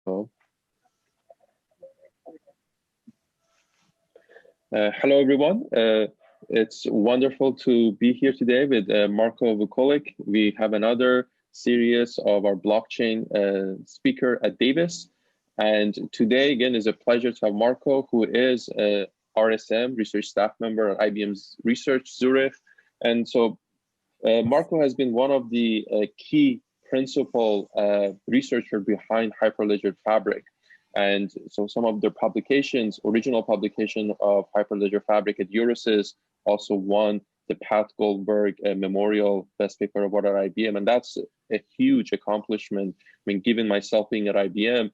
Marko. Hello, everyone. It's wonderful to be here today with Marko Vukolić. We have another series of our blockchain speaker at Davis. And today, again, is a pleasure to have Marko, who is a RSM, research staff member at IBM's Research Zurich. And so Marko has been one of the key principal researcher behind Hyperledger Fabric. And so some of their publications, original publication of Hyperledger Fabric at Eurosys also won the Pat Goldberg Memorial Best Paper Award at IBM. And that's a huge accomplishment. I mean, given myself being at IBM,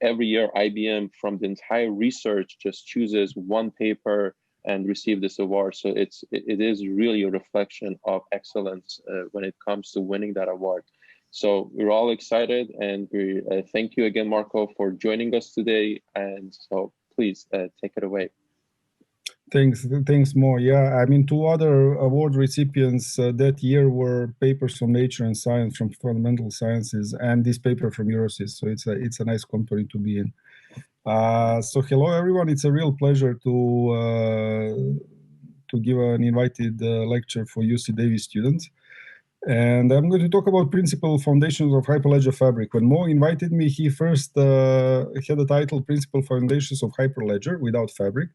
every year IBM from the entire research just chooses one paper and receive this award. So it is really a reflection of excellence when it comes to winning that award. So we're all excited, and we thank you again, Marko, for joining us today. And so please take it away. Thanks, Mo. Yeah, I mean, two other award recipients that year were papers from Nature and Science, from Fundamental Sciences, and this paper from Eurosys. So it's a nice company to be in. So hello, everyone. It's a real pleasure to give an invited lecture for UC Davis students. And I'm going to talk about principal foundations of Hyperledger Fabric. When Mo invited me, he first had the title Principal Foundations of Hyperledger without Fabric.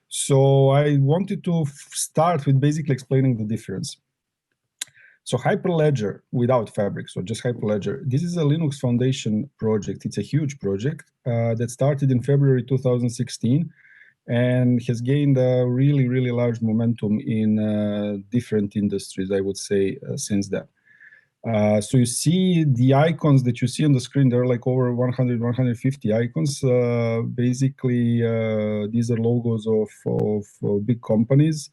So I wanted to start with basically explaining the difference. So Hyperledger without Fabric, so just Hyperledger, this is a Linux Foundation project. It's a huge project that started in February 2016 and has gained a really, really large momentum in different industries, I would say, since then. So you see the icons that you see on the screen, there are like over 100, 150 icons. Basically, these are logos of big companies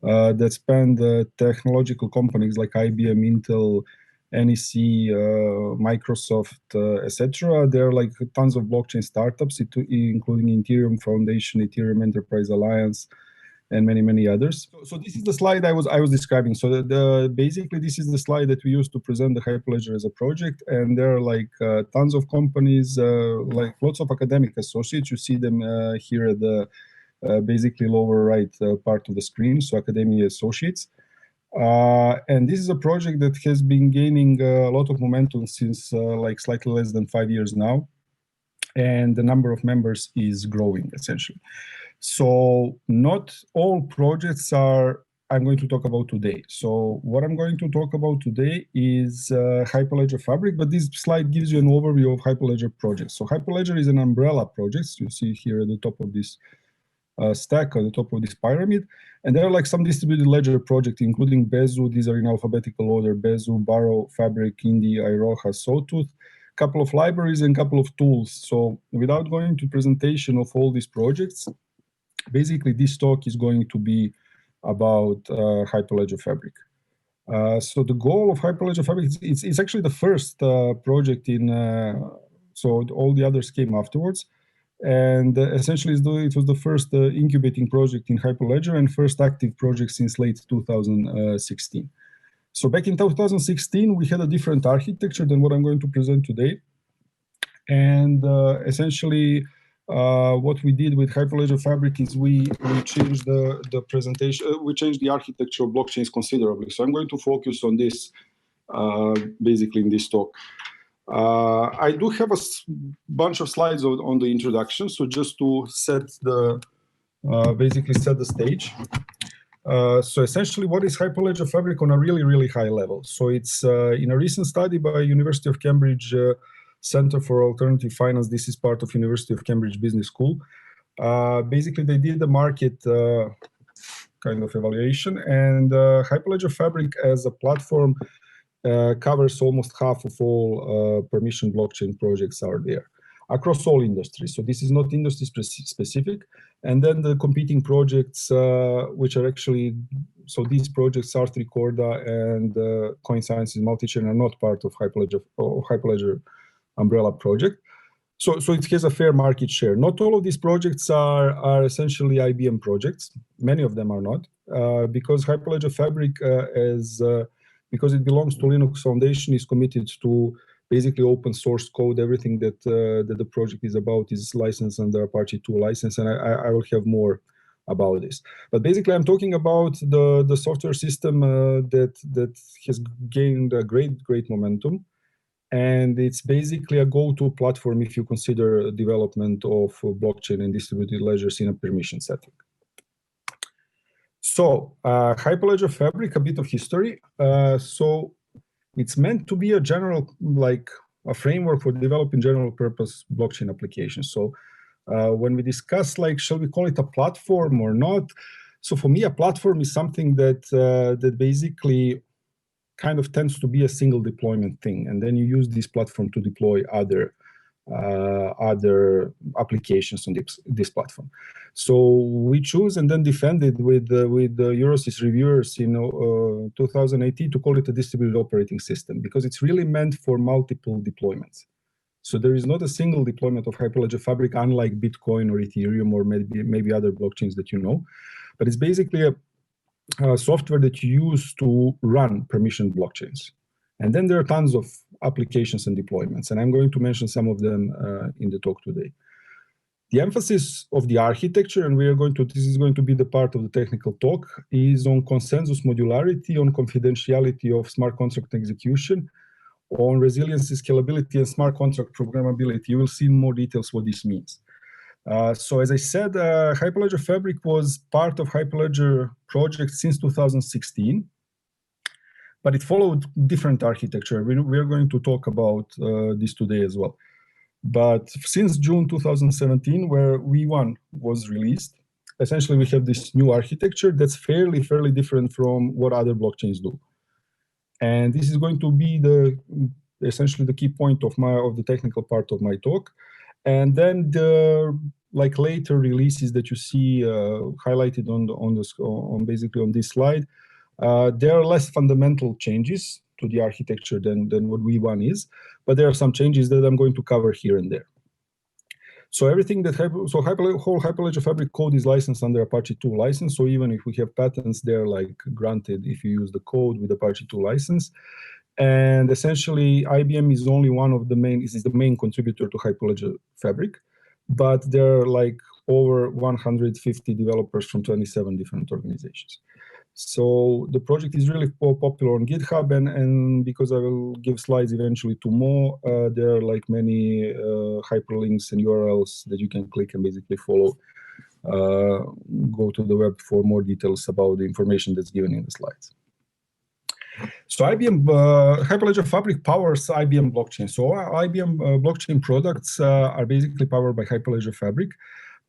that span the technological companies like IBM, Intel, NEC, Microsoft, etc. There are like tons of blockchain startups, including Ethereum Foundation, Ethereum Enterprise Alliance, and many, many others. So this is the slide I was describing. So basically, this is the slide that we use to present the Hyperledger as a project. And there are like tons of companies, like lots of academic associates. You see them here at the basically lower right part of the screen, so academia associates. And this is a project that has been gaining a lot of momentum since like slightly less than 5 years now. And the number of members is growing, essentially. So not all projects I'm going to talk about today. So what I'm going to talk about today is Hyperledger Fabric, but this slide gives you an overview of Hyperledger projects. So Hyperledger is an umbrella project. You see here at the top of this stack, at the top of this pyramid. And there are like some distributed ledger projects, including Bezu. These are in alphabetical order: Bezu, Barrow, Fabric, Indy, Iroha, Sawtooth. Couple of libraries and couple of tools. So without going into presentation of all these projects, basically this talk is going to be about Hyperledger Fabric. So the goal of Hyperledger Fabric, it's actually the first project in, so all the others came afterwards. And essentially it was the first incubating project in Hyperledger and first active project since late 2016. So back in 2016, we had a different architecture than what I'm going to present today. And essentially, what we did with Hyperledger Fabric is we changed the presentation, we changed the architecture of blockchains considerably. So I'm going to focus on this basically in this talk. I do have a bunch of slides on the introduction, so just to set the basically set the stage. So essentially, what is Hyperledger Fabric on a really, really high level? So it's in a recent study by University of Cambridge Center for Alternative Finance. This is part of University of Cambridge Business School. Basically, they did the market kind of evaluation, and Hyperledger Fabric as a platform covers almost half of all permission blockchain projects are there across all industries. So this is not industry specific. And then the competing projects, which are actually, so these projects, Art Recorda and Coin Sciences Multichain, are not part of Hyperledger umbrella project. So it has a fair market share. Not all of these projects are essentially IBM projects. Many of them are not, because Hyperledger Fabric, because it belongs to Linux Foundation, is committed to basically open source code. Everything that that the project is about is licensed under Apache 2 license, and I will have more about this. But basically, I'm talking about the software system that has gained a great momentum, and it's basically a go-to platform if you consider development of blockchain and distributed ledgers in a permission setting. So Hyperledger Fabric, a bit of history. So it's meant to be a general, like a framework for developing general purpose blockchain applications. So when we discuss, like, shall we call it a platform or not? So for me, a platform is something that that basically kind of tends to be a single deployment thing, and then you use this platform to deploy other applications on this platform. So we choose and then defended with the Eurosys reviewers in 2018 to call it a distributed operating system, because it's really meant for multiple deployments. So there is not a single deployment of Hyperledger Fabric, unlike Bitcoin or Ethereum or maybe other blockchains that you know. But it's basically a software that you use to run permissioned blockchains. And then there are tons of applications and deployments, and I'm going to mention some of them in the talk today. The emphasis of the architecture, and this is going to be the part of the technical talk, is on consensus modularity, on confidentiality of smart contract execution, on resiliency, scalability, and smart contract programmability. You will see in more details what this means. So as I said, Hyperledger Fabric was part of Hyperledger project since 2016, but it followed different architecture. We are going to talk about this today as well. But since June 2017, where V1 was released, essentially we have this new architecture that's fairly different from what other blockchains do. And this is going to be essentially the key point of the technical part of my talk. And then the later releases that you see highlighted basically on this slide, there are less fundamental changes to the architecture than what V1 is, but there are some changes that I'm going to cover here and there. So everything that whole Hyperledger Fabric code is licensed under Apache 2 license. So even if we have patents, they're granted if you use the code with Apache 2 license. And essentially, IBM is only one of the main contributor to Hyperledger Fabric, but there are over 150 developers from 27 different organizations. So the project is really popular on GitHub, and because I will give slides eventually to more, there are many hyperlinks and URLs that you can click and basically follow. Go to the web for more details about the information that's given in the slides. So IBM Hyperledger Fabric powers IBM blockchain. So IBM blockchain products are basically powered by Hyperledger Fabric,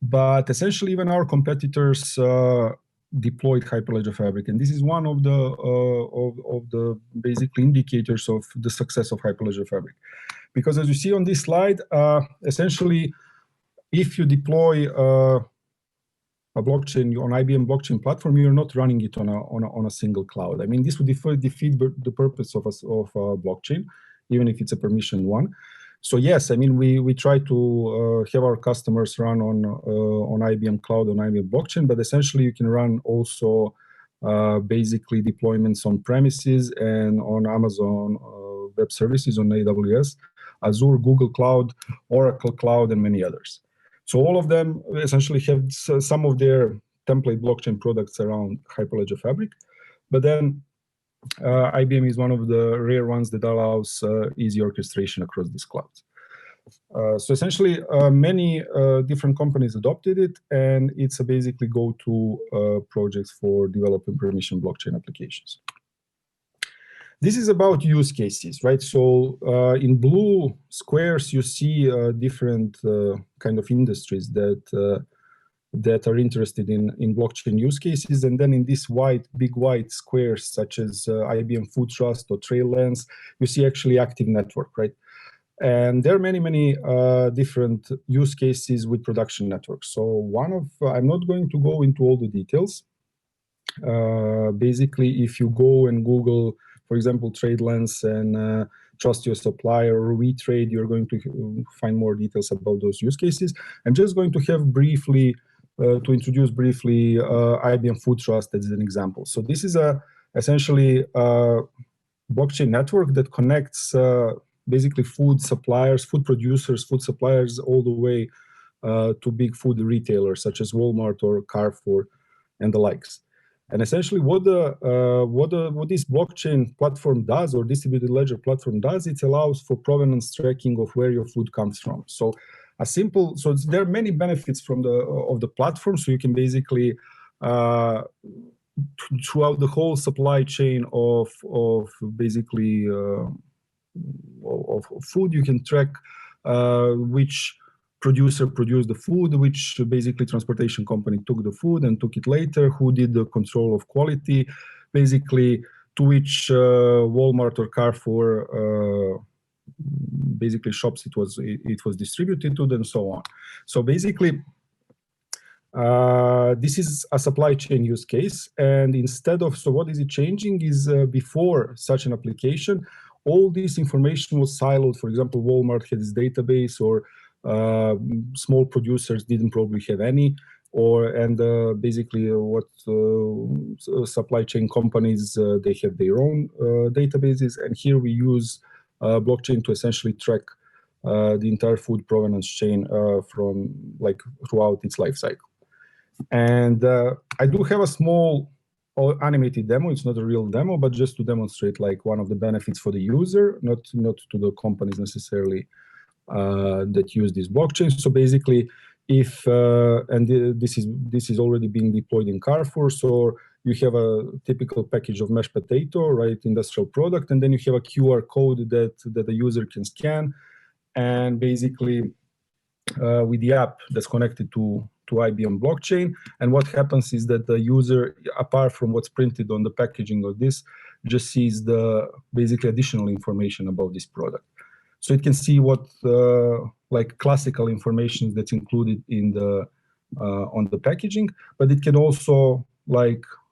but essentially even our competitors deployed Hyperledger Fabric, and this is one of the basically indicators of the success of Hyperledger Fabric, because as you see on this slide, essentially, if you deploy a blockchain on IBM blockchain platform, you're not running it on a single cloud. I mean, this would defeat the purpose of a blockchain, even if it's a permissioned one. So yes, I mean, we try to have our customers run on IBM Cloud, on IBM blockchain, but essentially you can run also basically deployments on premises and on Amazon Web Services, on AWS, Azure, Google Cloud, Oracle Cloud, and many others. So all of them essentially have some of their template blockchain products around Hyperledger Fabric, but then IBM is one of the rare ones that allows easy orchestration across these clouds. So essentially, many different companies adopted it, and it's a basically go-to project for developing permission blockchain applications. This is about use cases, right? So in blue squares, you see different kind of industries that are interested in blockchain use cases. And then in these big white squares, such as IBM Food Trust or TrailLens, you see actually active network, right? And there are many different use cases with production networks. So I'm not going to go into all the details. Basically, if you go and Google, for example, TradeLens and Trust Your Supplier or WeTrade, you're going to find more details about those use cases. I'm just going to have briefly to introduce briefly IBM Food Trust as an example. So this is essentially a blockchain network that connects basically food suppliers, food producers, food suppliers, all the way to big food retailers such as Walmart or Carrefour and the likes. And essentially what this blockchain platform does, or distributed ledger platform does, it allows for provenance tracking of where your food comes from. So there are many benefits from the platform. So you can basically throughout the whole supply chain of basically of food, you can track which producer produced the food, which basically transportation company took the food and took it later, who did the control of quality, basically to which Walmart or Carrefour basically shops it was distributed to, and so on. So basically, this is a supply chain use case, and instead of, so what is it changing is before such an application, all this information was siloed. For example, Walmart had its database, or small producers didn't probably have any, and basically what supply chain companies, they have their own databases, and here we use blockchain to essentially track the entire food provenance chain from throughout its life cycle. And I do have a small animated demo. It's not a real demo, but just to demonstrate one of the benefits for the user, not to the companies necessarily that use this blockchain. So basically, if and this is already being deployed in Carrefour. So you have a typical package of mashed potato, right, industrial product, and then you have a QR code that the user can scan, and basically with the app that's connected to IBM blockchain. And what happens is that the user, apart from what's printed on the packaging of this, just sees the basically additional information about this product. So it can see what classical information that's included in the on the packaging, but it can also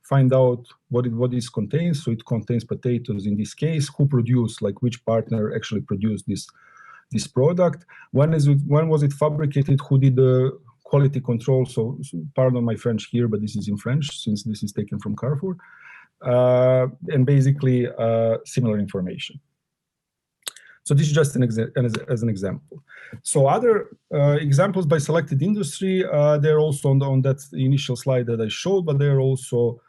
find out what this contains. So it contains potatoes in this case, who produced, which partner actually produced this product, when was it fabricated, who did the quality control. So pardon my French here, but this is in French since this is taken from Carrefour, and basically similar information. So this is just as an example. So other examples by selected industry, they're also on that initial slide that I showed, but they're also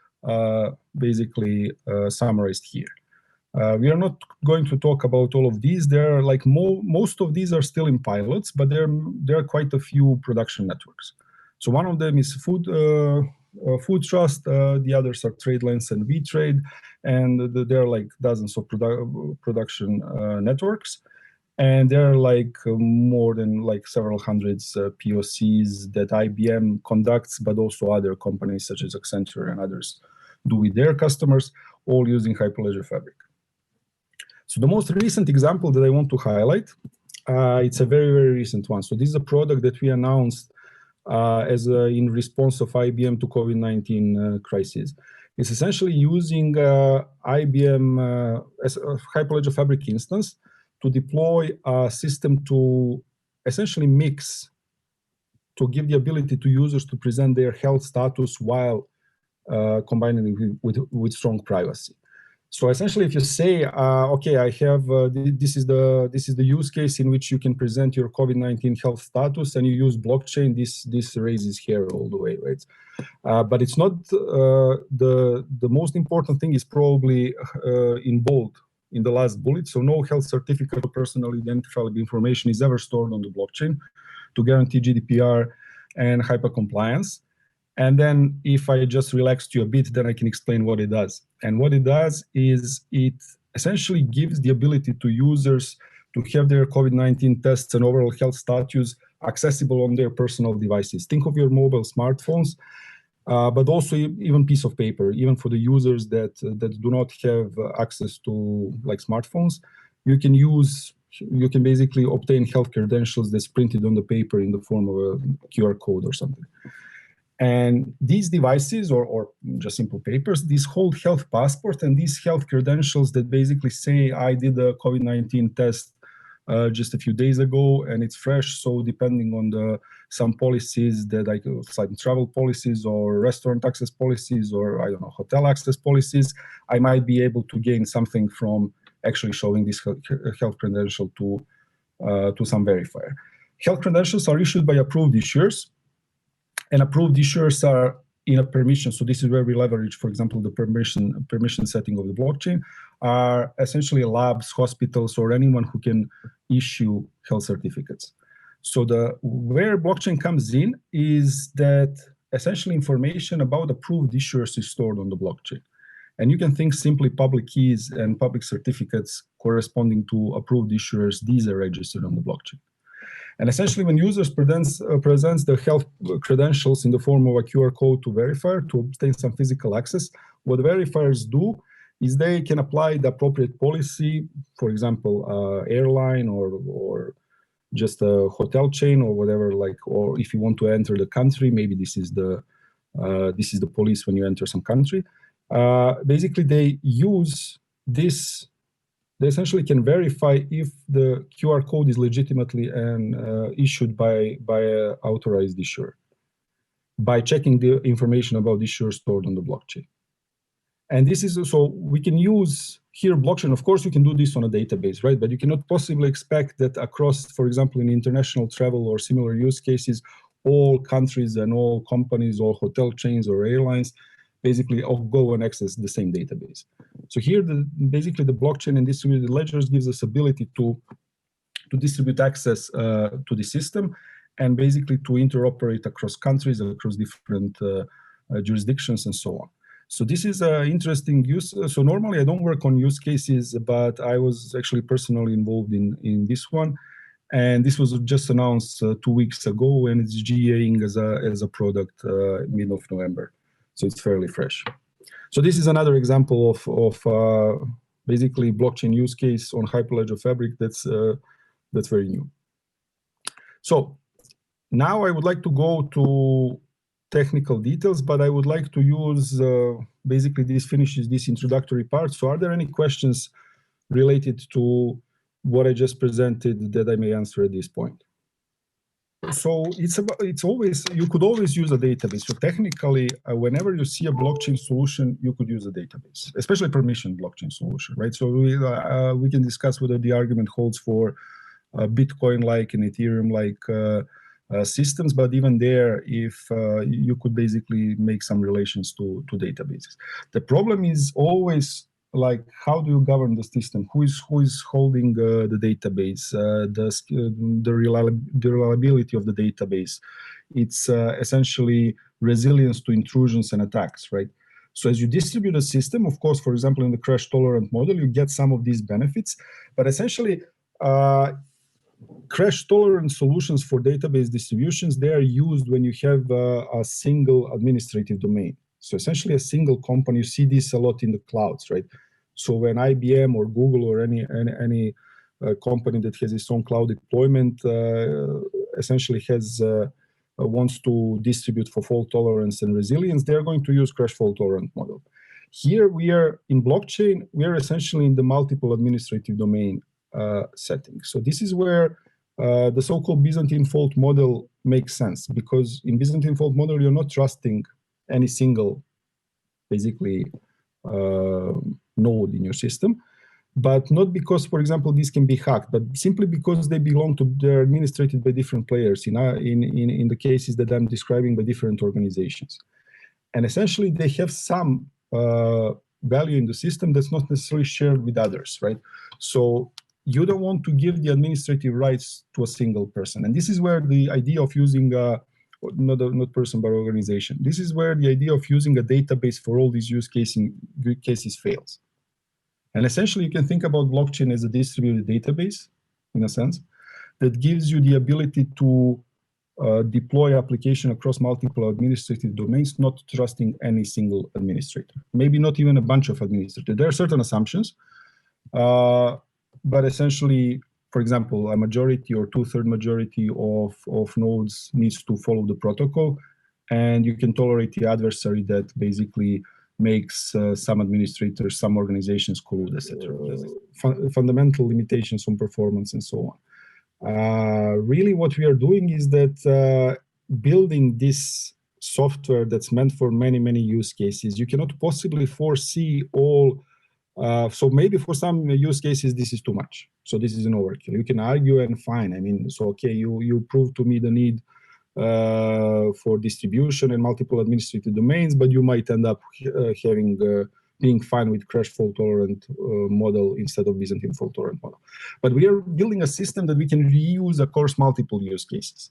basically summarized here. We are not going to talk about all of these. There are most of these are still in pilots, but there are quite a few production networks. So one of them is Food Trust, the others are TradeLens and VTrade, and there are dozens of production networks, and there are more than several hundreds POCs that IBM conducts, but also other companies such as Accenture and others do with their customers, all using Hyperledger Fabric. So the most recent example that I want to highlight, it's a very, very recent one. So this is a product that we announced in response of IBM to COVID-19 crisis. It's essentially using IBM as a Hyperledger Fabric instance to deploy a system to essentially to give the ability to users to present their health status while combining it with strong privacy. So essentially, if you say, okay, I have this is the use case in which you can present your COVID-19 health status, and you use blockchain, this raises hair all the way, right? But it's not the most important thing is probably in bold in the last bullet. So no health certificate or personal identifiable information is ever stored on the blockchain to guarantee GDPR and hyper compliance. And then if I just relax you a bit, then I can explain what it does. And what it does is it essentially gives the ability to users to have their COVID-19 tests and overall health status accessible on their personal devices. Think of your mobile smartphones, but also even piece of paper, even for the users that do not have access to smartphones. You can basically obtain health credentials that's printed on the paper in the form of a QR code or something. And these devices, or just simple papers, these hold health passport and these health credentials that basically say I did a COVID-19 test just a few days ago and it's fresh. So depending on some policies that like travel policies or restaurant access policies or I don't know, hotel access policies, I might be able to gain something from actually showing this health credential to some verifier. Health credentials are issued by approved issuers, and approved issuers are in a permission. So this is where we leverage, for example, the permission setting of the blockchain, are essentially labs, hospitals, or anyone who can issue health certificates. So where blockchain comes in is that essentially information about approved issuers is stored on the blockchain. And you can think simply public keys and public certificates corresponding to approved issuers, these are registered on the blockchain. And essentially when users presents the health credentials in the form of a QR code to verifier to obtain some physical access, what verifiers do is they can apply the appropriate policy, for example, airline or just a hotel chain or whatever, like, or if you want to enter the country, maybe this is the police when you enter some country. Basically, they use this. They essentially can verify if the QR code is legitimately issued by an authorized issuer by checking the information about the issuer stored on the blockchain. And this is also, we can use here blockchain. Of course, you can do this on a database, right? But you cannot possibly expect that across, for example, in international travel or similar use cases, all countries and all companies or hotel chains or airlines basically all go and access the same database. So here, basically the blockchain and distributed ledgers gives us ability to distribute access to the system and basically to interoperate across countries, across different jurisdictions and so on. So this is an interesting use. So normally I don't work on use cases, but I was actually personally involved in this one. And this was just announced 2 weeks ago, and it's GAing as a product mid of November. So it's fairly fresh. So this is another example of basically blockchain use case on Hyperledger Fabric that's very new. So now I would like to go to technical details, but I would like to use basically this finishes this introductory part. So are there any questions related to what I just presented that I may answer at this point? So you could always use a database. So technically, whenever you see a blockchain solution, you could use a database, especially permission blockchain solution, right? So we can discuss whether the argument holds for Bitcoin-like and Ethereum-like systems, but even there, if you could basically make some relations to databases. The problem is always like, how do you govern the system? Who is holding the database? The reliability of the database. It's essentially resilience to intrusions and attacks, right? So as you distribute a system, of course, for example, in the crash tolerant model, you get some of these benefits, but essentially crash tolerant solutions for database distributions, they are used when you have a single administrative domain. So essentially a single company, you see this a lot in the clouds, right? So when IBM or Google or any company that has its own cloud deployment essentially wants to distribute for fault tolerance and resilience, they're going to use crash fault tolerant model. Here we are in blockchain, we are essentially in the multiple administrative domain setting. So this is where the so-called Byzantine fault model makes sense, because in Byzantine fault model, you're not trusting any single, basically, node in your system, but not because, for example, these can be hacked, but simply because they're administrated by different players in the cases that I'm describing, by different organizations. And essentially, they have some value in the system that's not necessarily shared with others, right? So you don't want to give the administrative rights to a single person. And this is where the idea of using not person, but organization. This is where the idea of using a database for all these use cases fails. And essentially, you can think about blockchain as a distributed database, in a sense, that gives you the ability to deploy application across multiple administrative domains, not trusting any single administrator, maybe not even a bunch of administrators. There are certain assumptions, but essentially, for example, a majority or two-thirds majority of nodes needs to follow the protocol, and you can tolerate the adversary that basically makes some administrators, some organizations collude, etc. Fundamental limitations on performance and so on. Really what we are doing is that building this software that's meant for many, many use cases, you cannot possibly foresee all So maybe for some use cases, this is too much. So this is an overkill. You can argue and fine. I mean, so okay, you prove to me the need for distribution and multiple administrative domains, but you might end up being fine with crash fault tolerant model instead of Byzantine fault tolerant model. But we are building a system that we can reuse across multiple use cases.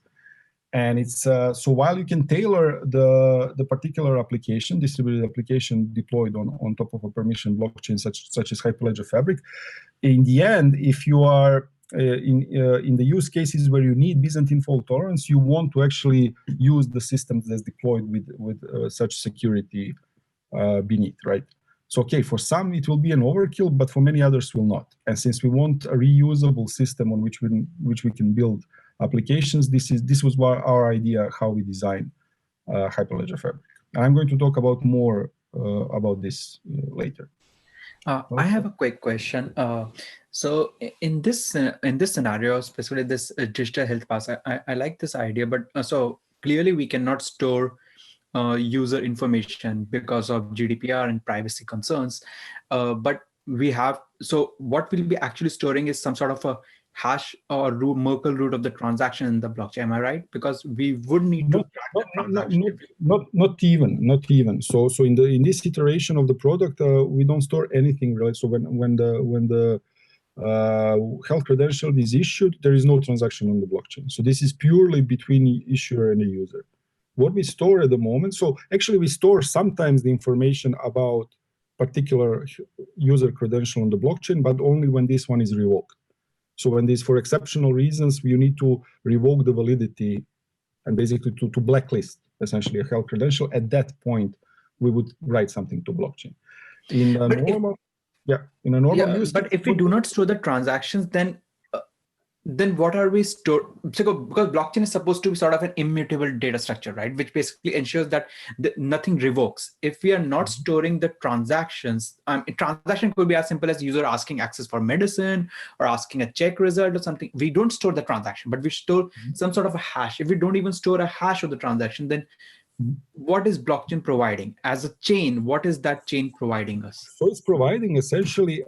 And it's so while you can tailor the particular application, distributed application deployed on top of a permission blockchain such as Hyperledger Fabric, in the end, if you are in the use cases where you need Byzantine fault tolerance, you want to actually use the system that's deployed with such security beneath, right? So okay, for some it will be an overkill, but for many others will not. And since we want a reusable system on which we can build applications, this was our idea how we design Hyperledger Fabric. And I'm going to talk about more about this later. I have a quick question. So in this scenario, specifically this digital health pass, I like this idea, but so clearly we cannot store user information because of GDPR and privacy concerns. But we have, so what we'll be actually storing is some sort of a hash or Merkle root of the transaction in the blockchain. Am I right? Because we would need to not even. So in this iteration of the product, we don't store anything really. So when the health credential is issued, there is no transaction on the blockchain. So this is purely between issuer and the user. What we store at the moment, so actually we store sometimes the information about particular user credential on the blockchain, but only when this one is revoked. So when this, for exceptional reasons, you need to revoke the validity and basically to blacklist essentially a health credential. At that point, we would write something to blockchain. In a normal use. But if we do not store the transactions, then what are we storing? Because blockchain is supposed to be sort of an immutable data structure, right? Which basically ensures that nothing revokes. If we are not storing the transactions, transaction could be as simple as user asking access for medicine or asking a check result or something. We don't store the transaction, but we store some sort of a hash. If we don't even store a hash of the transaction, then what is blockchain providing as a chain? What is that chain providing us? So it's providing essentially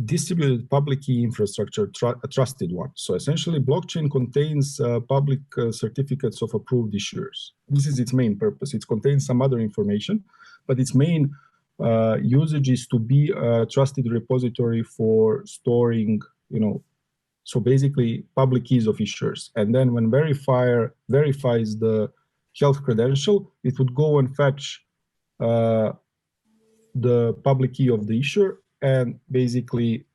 distributed public key infrastructure, a trusted one. So essentially blockchain contains public certificates of approved issuers. This is its main purpose. It contains some other information, but its main usage is to be a trusted repository for storing, so basically public keys of issuers. And then when verifier verifies the health credential, it would go and fetch the public key of the issuer and basically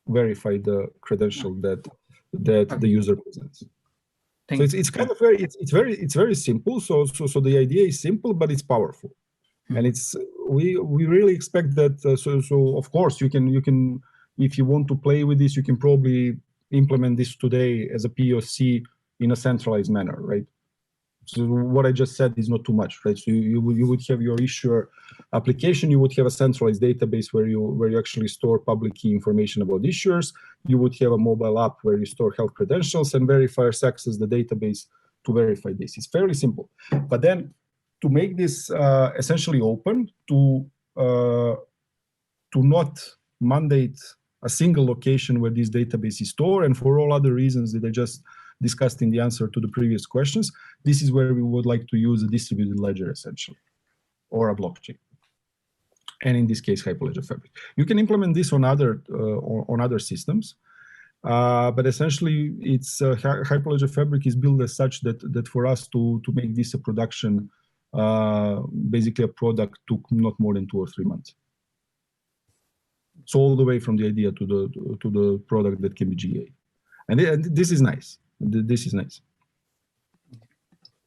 verify the credential that the user presents. So it's kind of it's very simple. So the idea is simple, but it's powerful, and it's we really expect that. So of course you can if you want to play with this, you can probably implement this today as a POC in a centralized manner, right? So what I just said is not too much, right? So you would have your issuer application, you would have a centralized database where you actually store public key information about issuers. You would have a mobile app where you store health credentials, and verifiers access the database to verify this. It's fairly simple. But then to make this essentially open, to not mandate a single location where this database is stored, and for all other reasons that I just discussed in the answer to the previous questions, this is where we would like to use a distributed ledger essentially, or a blockchain. And in this case, Hyperledger Fabric. You can implement this on other systems, but essentially, it's Hyperledger Fabric is built as such that for us to make this a production, basically a product, took not more than 2 or 3 months. So all the way from the idea to the product that can be GA, and this is nice. This is nice.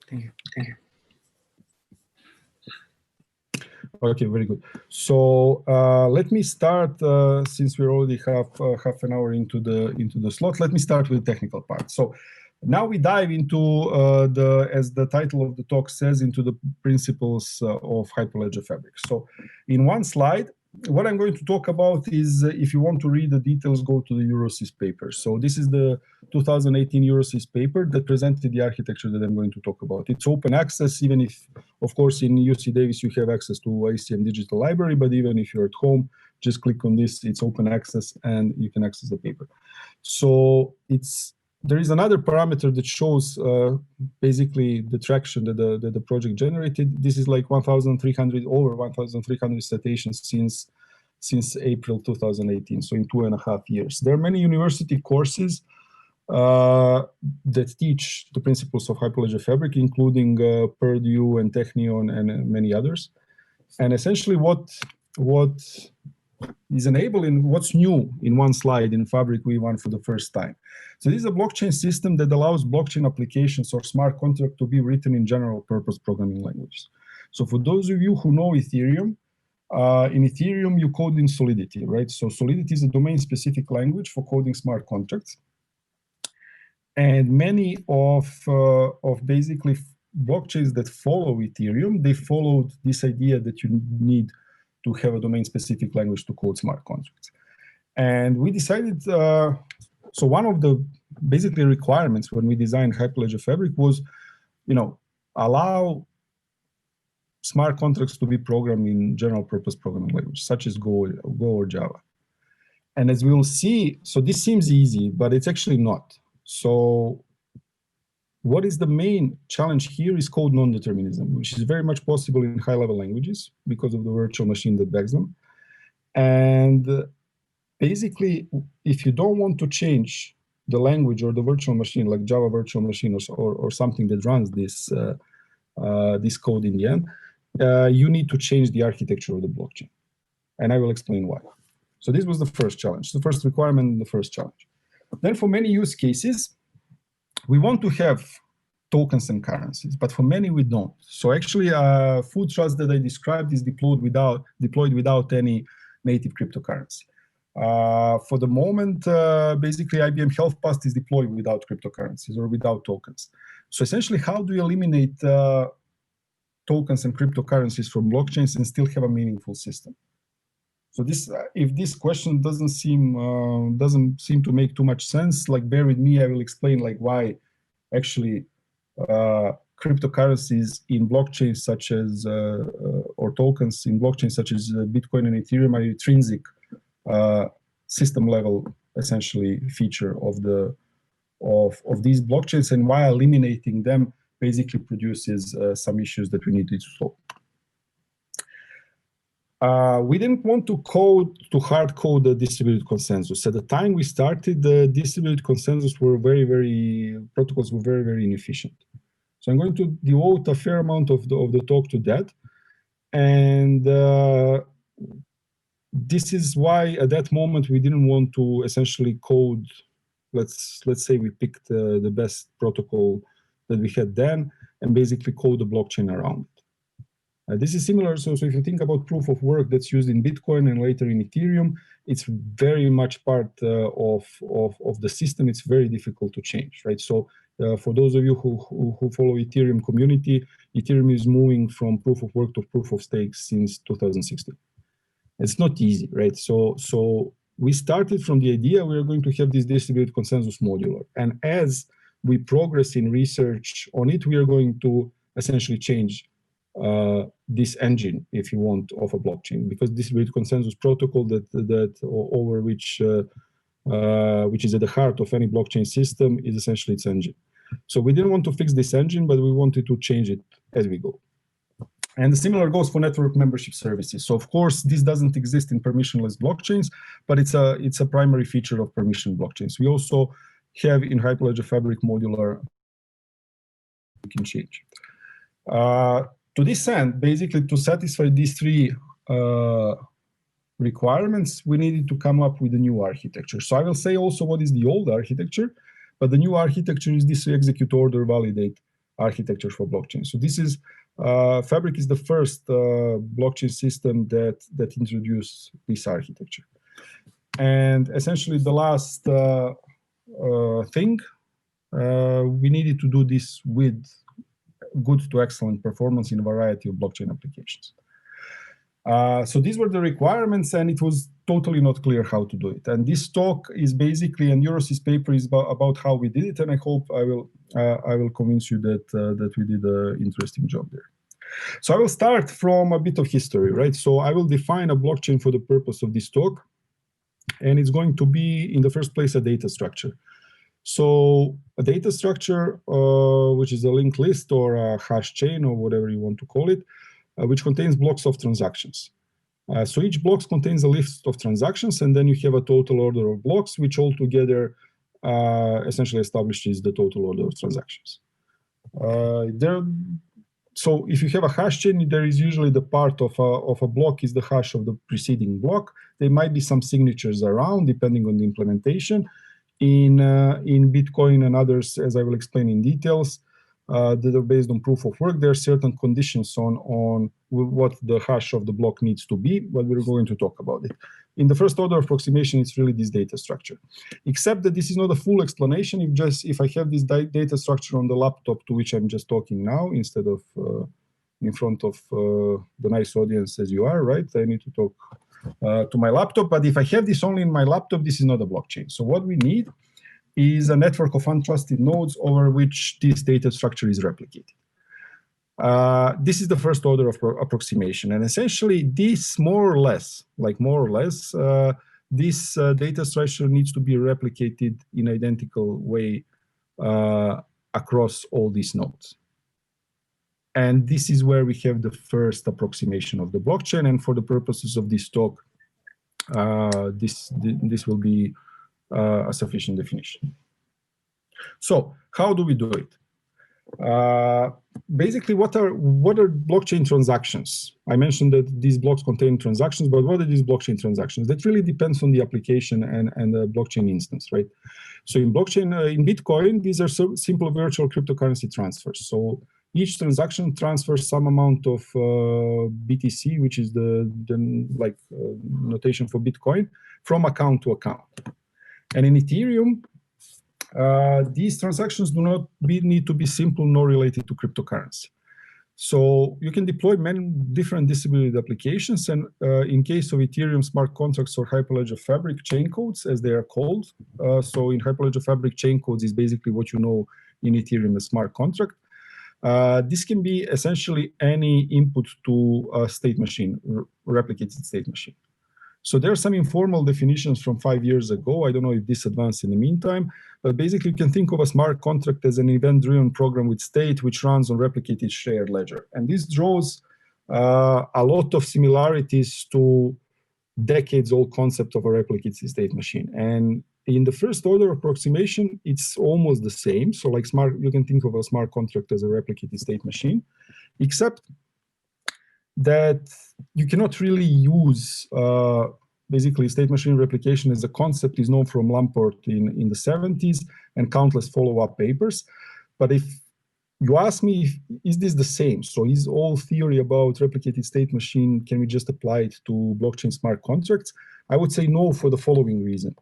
Thank you. Okay, very good. So let me start, since we're already half an hour into the slot. Let me start with the technical part. So now we dive into as the title of the talk says, into the principles of Hyperledger Fabric. So in one slide, what I'm going to talk about is, if you want to read the details, go to the Eurosys paper. So this is the 2018 Eurosys paper that presented the architecture that I'm going to talk about. It's open access, even if, of course, in UC Davis you have access to ACM Digital Library, but even if you're at home, just click on this, it's open access, and you can access the paper. So there is another parameter that shows basically the traction that the project generated. This is like over 1,300 citations since April 2018, so in 2.5 years. There are many university courses that teach the principles of Hyperledger Fabric, including Purdue and Technion and many others. And essentially what is enabling, what's new in one slide in Fabric V1 for the first time. So this is a blockchain system that allows blockchain applications or smart contract to be written in general purpose programming languages. So for those of you who know Ethereum, in Ethereum you code in Solidity, right? So Solidity is a domain-specific language for coding smart contracts. And many of basically blockchains that follow Ethereum, they followed this idea that you need to have a domain-specific language to code smart contracts. And we decided, so one of the basically requirements when we designed Hyperledger Fabric was, allow smart contracts to be programmed in general purpose programming language, such as Go or Java. And as we will see, so this seems easy, but it's actually not. So what is the main challenge here is code non-determinism, which is very much possible in high-level languages because of the virtual machine that backs them. And basically, if you don't want to change the language or the virtual machine, like Java virtual machine or something that runs this code in the end, you need to change the architecture of the blockchain. And I will explain why. So this was the first challenge, the first requirement, and the first challenge. Then for many use cases, we want to have tokens and currencies, but for many we don't. So actually, Food Trust that I described is deployed without any native cryptocurrency. For the moment, basically IBM Health Pass is deployed without cryptocurrencies or without tokens. So essentially, how do you eliminate tokens and cryptocurrencies from blockchains and still have a meaningful system? So this, if this question doesn't seem to make too much sense, like bear with me, I will explain like why actually cryptocurrencies in blockchains such as or tokens in blockchains such as Bitcoin and Ethereum are intrinsic system level essentially feature of these blockchains, and why eliminating them basically produces some issues that we need to solve. We didn't want to hard code the distributed consensus. At the time we started, the distributed consensus protocols were very inefficient. So I'm going to devote a fair amount of the talk to that. And this is why at that moment we didn't want to essentially code, let's say we picked the best protocol that we had then and basically code the blockchain around it. This is similar, so if you think about proof of work that's used in Bitcoin and later in Ethereum, it's very much part of the system. It's very difficult to change, right? So for those of you who follow Ethereum community, Ethereum is moving from proof of work to proof of stake since 2016. It's not easy, right? So we started from the idea we are going to have this distributed consensus modular. And as we progress in research on it, we are going to essentially change this engine, if you want, of a blockchain, because distributed consensus protocol which is at the heart of any blockchain system is essentially its engine. So we didn't want to fix this engine, but we wanted to change it as we go. And the similar goes for network membership services. So of course, this doesn't exist in permissionless blockchains, but it's a primary feature of permission blockchains. We also have in Hyperledger Fabric modular, we can change. To this end, basically to satisfy these three requirements, we needed to come up with a new architecture. So I will say also what is the old architecture, but the new architecture is this execute order validate architecture for blockchain. So this is, Fabric is the first blockchain system that introduced this architecture. And essentially the last thing, we needed to do this with good to excellent performance in a variety of blockchain applications. So these were the requirements, and it was totally not clear how to do it. And this talk is basically, and Eurosys paper is about how we did it, and I hope I will convince you that that we did an interesting job there. So I will start from a bit of history, right? So I will define a blockchain for the purpose of this talk, and it's going to be, in the first place, a data structure. So a data structure, which is a linked list or a hash chain or whatever you want to call it, which contains blocks of transactions. So each block contains a list of transactions, and then you have a total order of blocks, which altogether essentially establishes the total order of transactions. So if you have a hash chain, there is usually the part of a block is the hash of the preceding block. There might be some signatures around, depending on the implementation. In Bitcoin and others, as I will explain in details, that are based on proof of work, there are certain conditions on what the hash of the block needs to be, but we're going to talk about it. In the first order approximation, it's really this data structure. Except that this is not a full explanation. If I have this data structure on the laptop to which I'm just talking now, instead of in front of the nice audience as you are, right? I need to talk to my laptop. But if I have this only in my laptop, this is not a blockchain. So what we need is a network of untrusted nodes over which this data structure is replicated. This is the first order of approximation. And essentially, this more or less, this data structure needs to be replicated in identical way across all these nodes. And this is where we have the first approximation of the blockchain. And for the purposes of this talk, this will be a sufficient definition. So how do we do it? Basically, what are blockchain transactions? I mentioned that these blocks contain transactions, but what are these blockchain transactions? That really depends on the application and the blockchain instance, right? So in blockchain, in Bitcoin, these are simple virtual cryptocurrency transfers. So each transaction transfers some amount of BTC, which is the notation for Bitcoin, from account to account. And in Ethereum, these transactions do not need to be simple nor related to cryptocurrency. So you can deploy many different distributed applications. And in case of Ethereum smart contracts or Hyperledger Fabric chain codes, as they are called. So in Hyperledger Fabric, chain codes is basically what you know in Ethereum as smart contract. This can be essentially any input to a state machine, replicated state machine. So there are some informal definitions from 5 years ago. I don't know if this advanced in the meantime, but basically you can think of a smart contract as an event-driven program with state which runs on replicated shared ledger. And this draws a lot of similarities to decades-old concept of a replicated state machine. And in the first order approximation, it's almost the same. So like you can think of a smart contract as a replicated state machine, except that you cannot really use basically state machine replication as a concept is known from Lamport in the 70s and countless follow-up papers. But if you ask me, is this the same? So is all theory about replicated state machine, can we just apply it to blockchain smart contracts? I would say no for the following reason.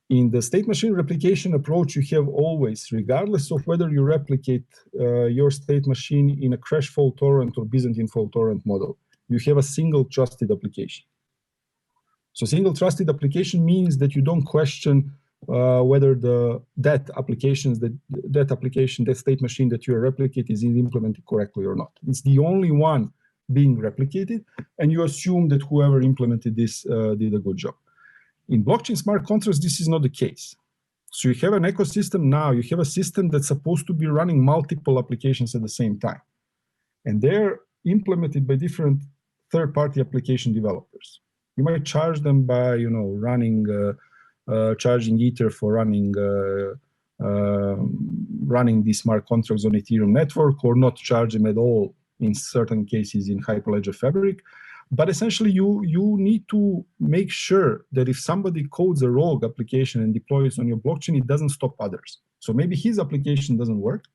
In the state machine replication approach, you have always, regardless of whether you replicate your state machine in a crash fault tolerant or Byzantine fault tolerant model, you have a single trusted application. So single trusted application means that you don't question whether that state machine that you replicate is implemented correctly or not. It's the only one being replicated, and you assume that whoever implemented this did a good job. In blockchain smart contracts, this is not the case. So you have an ecosystem now, you have a system that's supposed to be running multiple applications at the same time. And they're implemented by different third-party application developers. You might charge them by, charging Ether for running these smart contracts on Ethereum network, or not charge them at all in certain cases in Hyperledger Fabric. But essentially, you need to make sure that if somebody codes a rogue application and deploys on your blockchain, it doesn't stop others. So maybe his application doesn't work,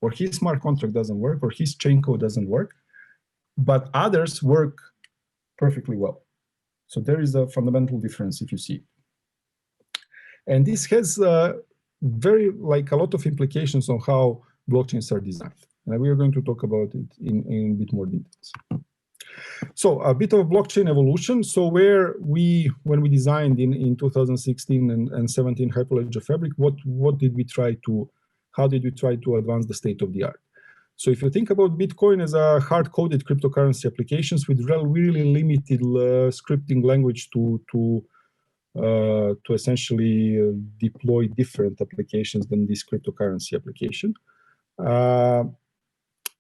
or his smart contract doesn't work, or his chain code doesn't work, but others work perfectly well. So there is a fundamental difference if you see it. And this has a lot of implications on how blockchains are designed. And we are going to talk about it in a bit more details. So a bit of blockchain evolution. So when we designed in 2016 and 17 Hyperledger Fabric, what did we try to, how did we try to advance the state of the art? So if you think about Bitcoin as a hard-coded cryptocurrency applications with really limited scripting language to essentially deploy different applications than this cryptocurrency application.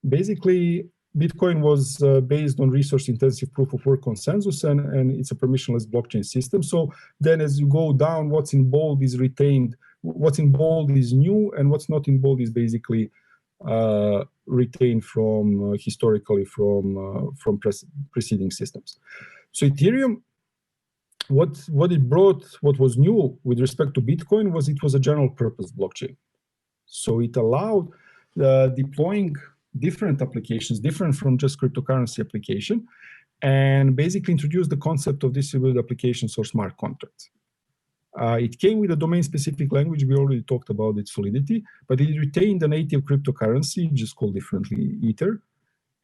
Basically, Bitcoin was based on resource-intensive proof-of-work consensus, and it's a permissionless blockchain system. So then as you go down, what's in bold is retained, what's in bold is new, and what's not in bold is basically retained from historically from preceding systems. So Ethereum, what it brought, what was new with respect to Bitcoin was it was a general purpose blockchain. So it allowed deploying different applications, different from just cryptocurrency application, and basically introduced the concept of distributed applications or smart contracts. It came with a domain-specific language. We already talked about its solidity, but it retained a native cryptocurrency, just called differently Ether,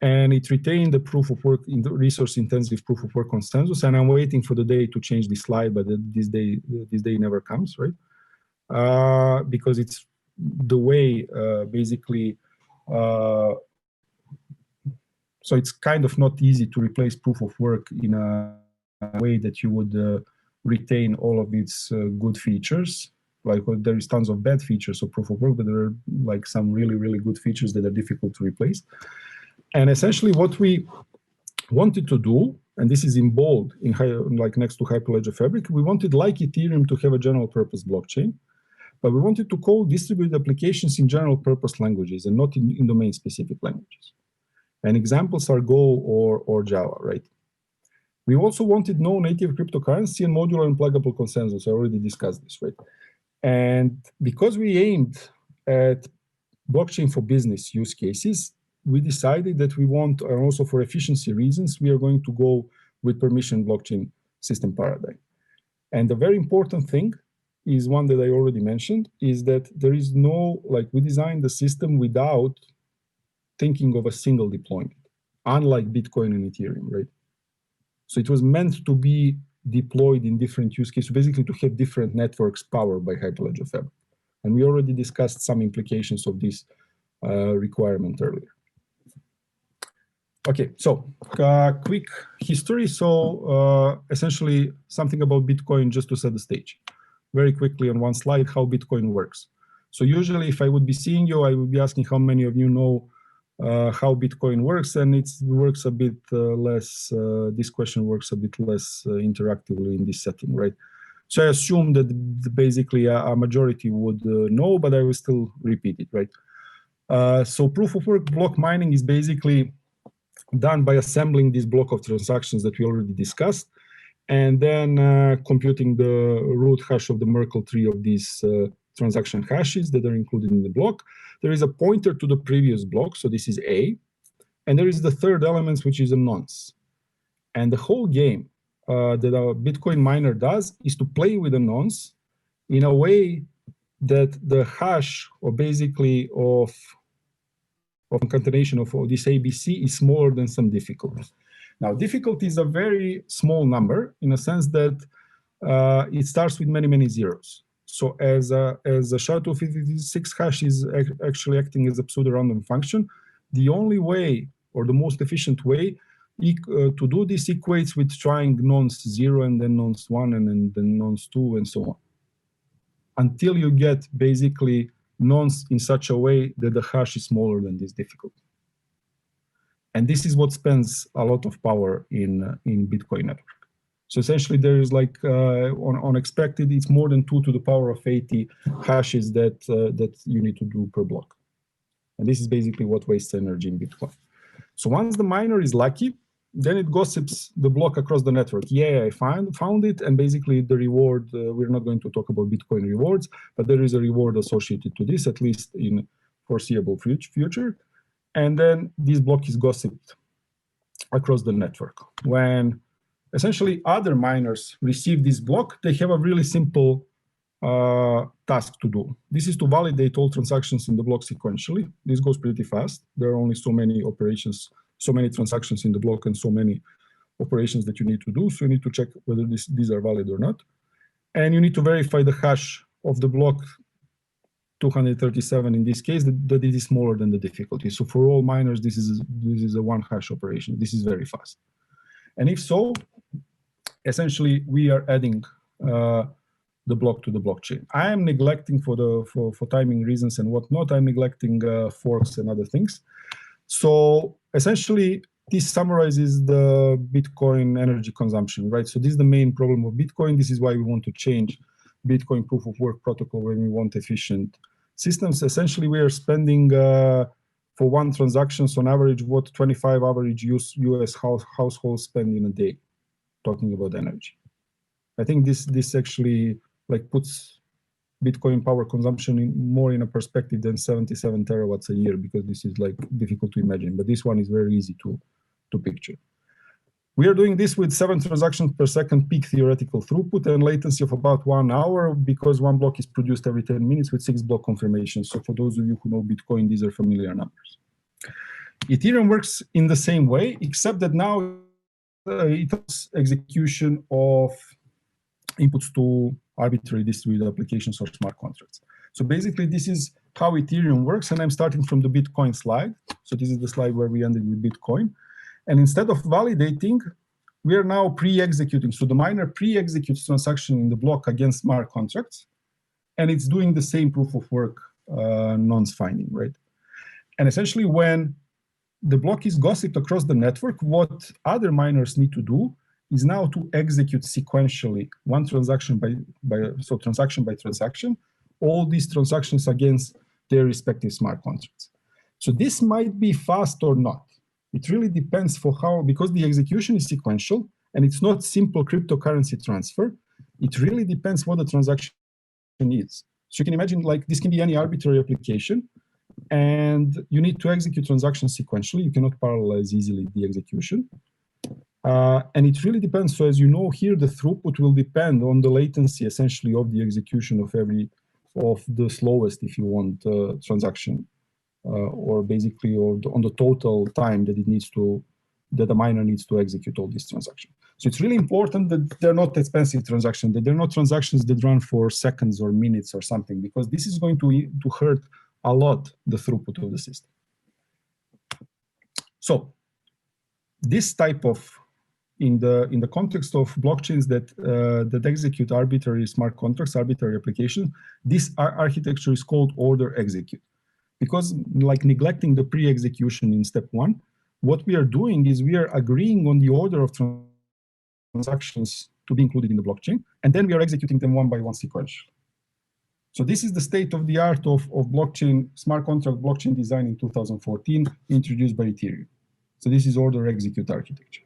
and it retained the proof of work, in the resource-intensive proof of work consensus. And I'm waiting for the day to change this slide, but this day never comes, right? Because it's the way basically. So it's kind of not easy to replace proof of work in a way that you would retain all of its good features. Like there is tons of bad features of proof of work, but there are like some really good features that are difficult to replace. And essentially what we wanted to do, and this is in bold, like next to Hyperledger Fabric, we wanted, like Ethereum, to have a general purpose blockchain, but we wanted to call distributed applications in general purpose languages and not in domain specific languages. And examples are Go or Java, right? We also wanted no native cryptocurrency and modular and pluggable consensus. I already discussed this, right? And because we aimed at blockchain for business use cases, we decided that we want, and also for efficiency reasons, we are going to go with permission blockchain system paradigm. And the very important thing is one that I already mentioned, is that there is no, like we designed the system without thinking of a single deployment, unlike Bitcoin and Ethereum, right? So it was meant to be deployed in different use cases, basically to have different networks powered by Hyperledger Fabric. And we already discussed some implications of this requirement earlier. Okay, so quick history. So essentially something about Bitcoin just to set the stage. Very quickly on one slide, how Bitcoin works. So usually if I would be seeing you, I would be asking how many of you know how Bitcoin works, and it works a bit less, this question works a bit less interactively in this setting, right? So I assume that basically a majority would know, but I will still repeat it, right? So proof of work block mining is basically done by assembling this block of transactions that we already discussed, and then computing the root hash of the Merkle tree of these transaction hashes that are included in the block. There is a pointer to the previous block, so this is A, and there is the third element, which is a nonce. And the whole game that a Bitcoin miner does is to play with a nonce in a way that the hash, or basically of concatenation of this ABC, is smaller than some difficulty. Now, difficulty is a very small number in a sense that it starts with many zeros. So as a SHA-256 hash is actually acting as a pseudo-random function, the only way, or the most efficient way to do this equates with trying nonce 0 and then nonce 1 and then nonce 2 and so on, until you get basically nonce in such a way that the hash is smaller than this difficulty. And this is what spends a lot of power in Bitcoin network. So essentially there is like on expected, it's more than 2 to the power of 80 hashes that you need to do per block. And this is basically what wastes energy in Bitcoin. So once the miner is lucky, then it gossips the block across the network. Yeah, I found it, and basically the reward, we're not going to talk about Bitcoin rewards, but there is a reward associated to this, at least in foreseeable future. And then this block is gossiped across the network. When essentially other miners receive this block, they have a really simple task to do. This is to validate all transactions in the block sequentially. This goes pretty fast. There are only so many operations so many transactions in the block and so many operations that you need to do. So you need to check whether these are valid or not. And you need to verify the hash of the block 237 in this case, that it is smaller than the difficulty. So for all miners, this is a one hash operation. This is very fast. And if so, essentially we are adding the block to the blockchain. I am neglecting for timing reasons and whatnot, I'm neglecting forks and other things. So essentially, this summarizes the Bitcoin energy consumption, right? So this is the main problem of Bitcoin. This is why we want to change Bitcoin proof of work protocol when we want efficient systems. Essentially, we are spending for one transaction on average what 25 average US households spend in a day, talking about energy. I think this actually like puts Bitcoin power consumption more in a perspective than 77 terawatts a year, because this is like difficult to imagine, but this one is very easy to picture. We are doing this with 7 transactions per second peak theoretical throughput and latency of about 1 hour, because one block is produced every 10 minutes with 6 block confirmations. So for those of you who know Bitcoin, these are familiar numbers. Ethereum works in the same way, except that now it has execution of inputs to arbitrary distributed applications or smart contracts. So basically, this is how Ethereum works, and I'm starting from the Bitcoin slide. So this is the slide where we ended with Bitcoin. And instead of validating, we are now pre-executing. So the miner pre-executes transaction in the block against smart contracts, and it's doing the same proof of work nonce finding, right? And essentially, when the block is gossiped across the network, what other miners need to do is now to execute sequentially one transaction transaction by transaction, all these transactions against their respective smart contracts. So this might be fast or not. It really depends because the execution is sequential and it's not simple cryptocurrency transfer. It really depends what the transaction is. So you can imagine like this can be any arbitrary application, and you need to execute transactions sequentially. You cannot parallelize easily the execution. And it really depends. So as you know here, the throughput will depend on the latency essentially of the execution of the slowest, if you want, transaction, or basically on the total time that the miner needs to execute all these transactions. So it's really important that they're not expensive transactions, that they're not transactions that run for seconds or minutes or something, because this is going to hurt a lot the throughput of the system. So this type of, in the context of blockchains that execute arbitrary smart contracts, arbitrary applications, this architecture is called order execute. Because like neglecting the pre-execution in step 1, what we are doing is we are agreeing on the order of transactions to be included in the blockchain, and then we are executing them one by one sequentially. So this is the state of the art of blockchain, smart contract blockchain design in 2014, introduced by Ethereum. So this is order execute architecture.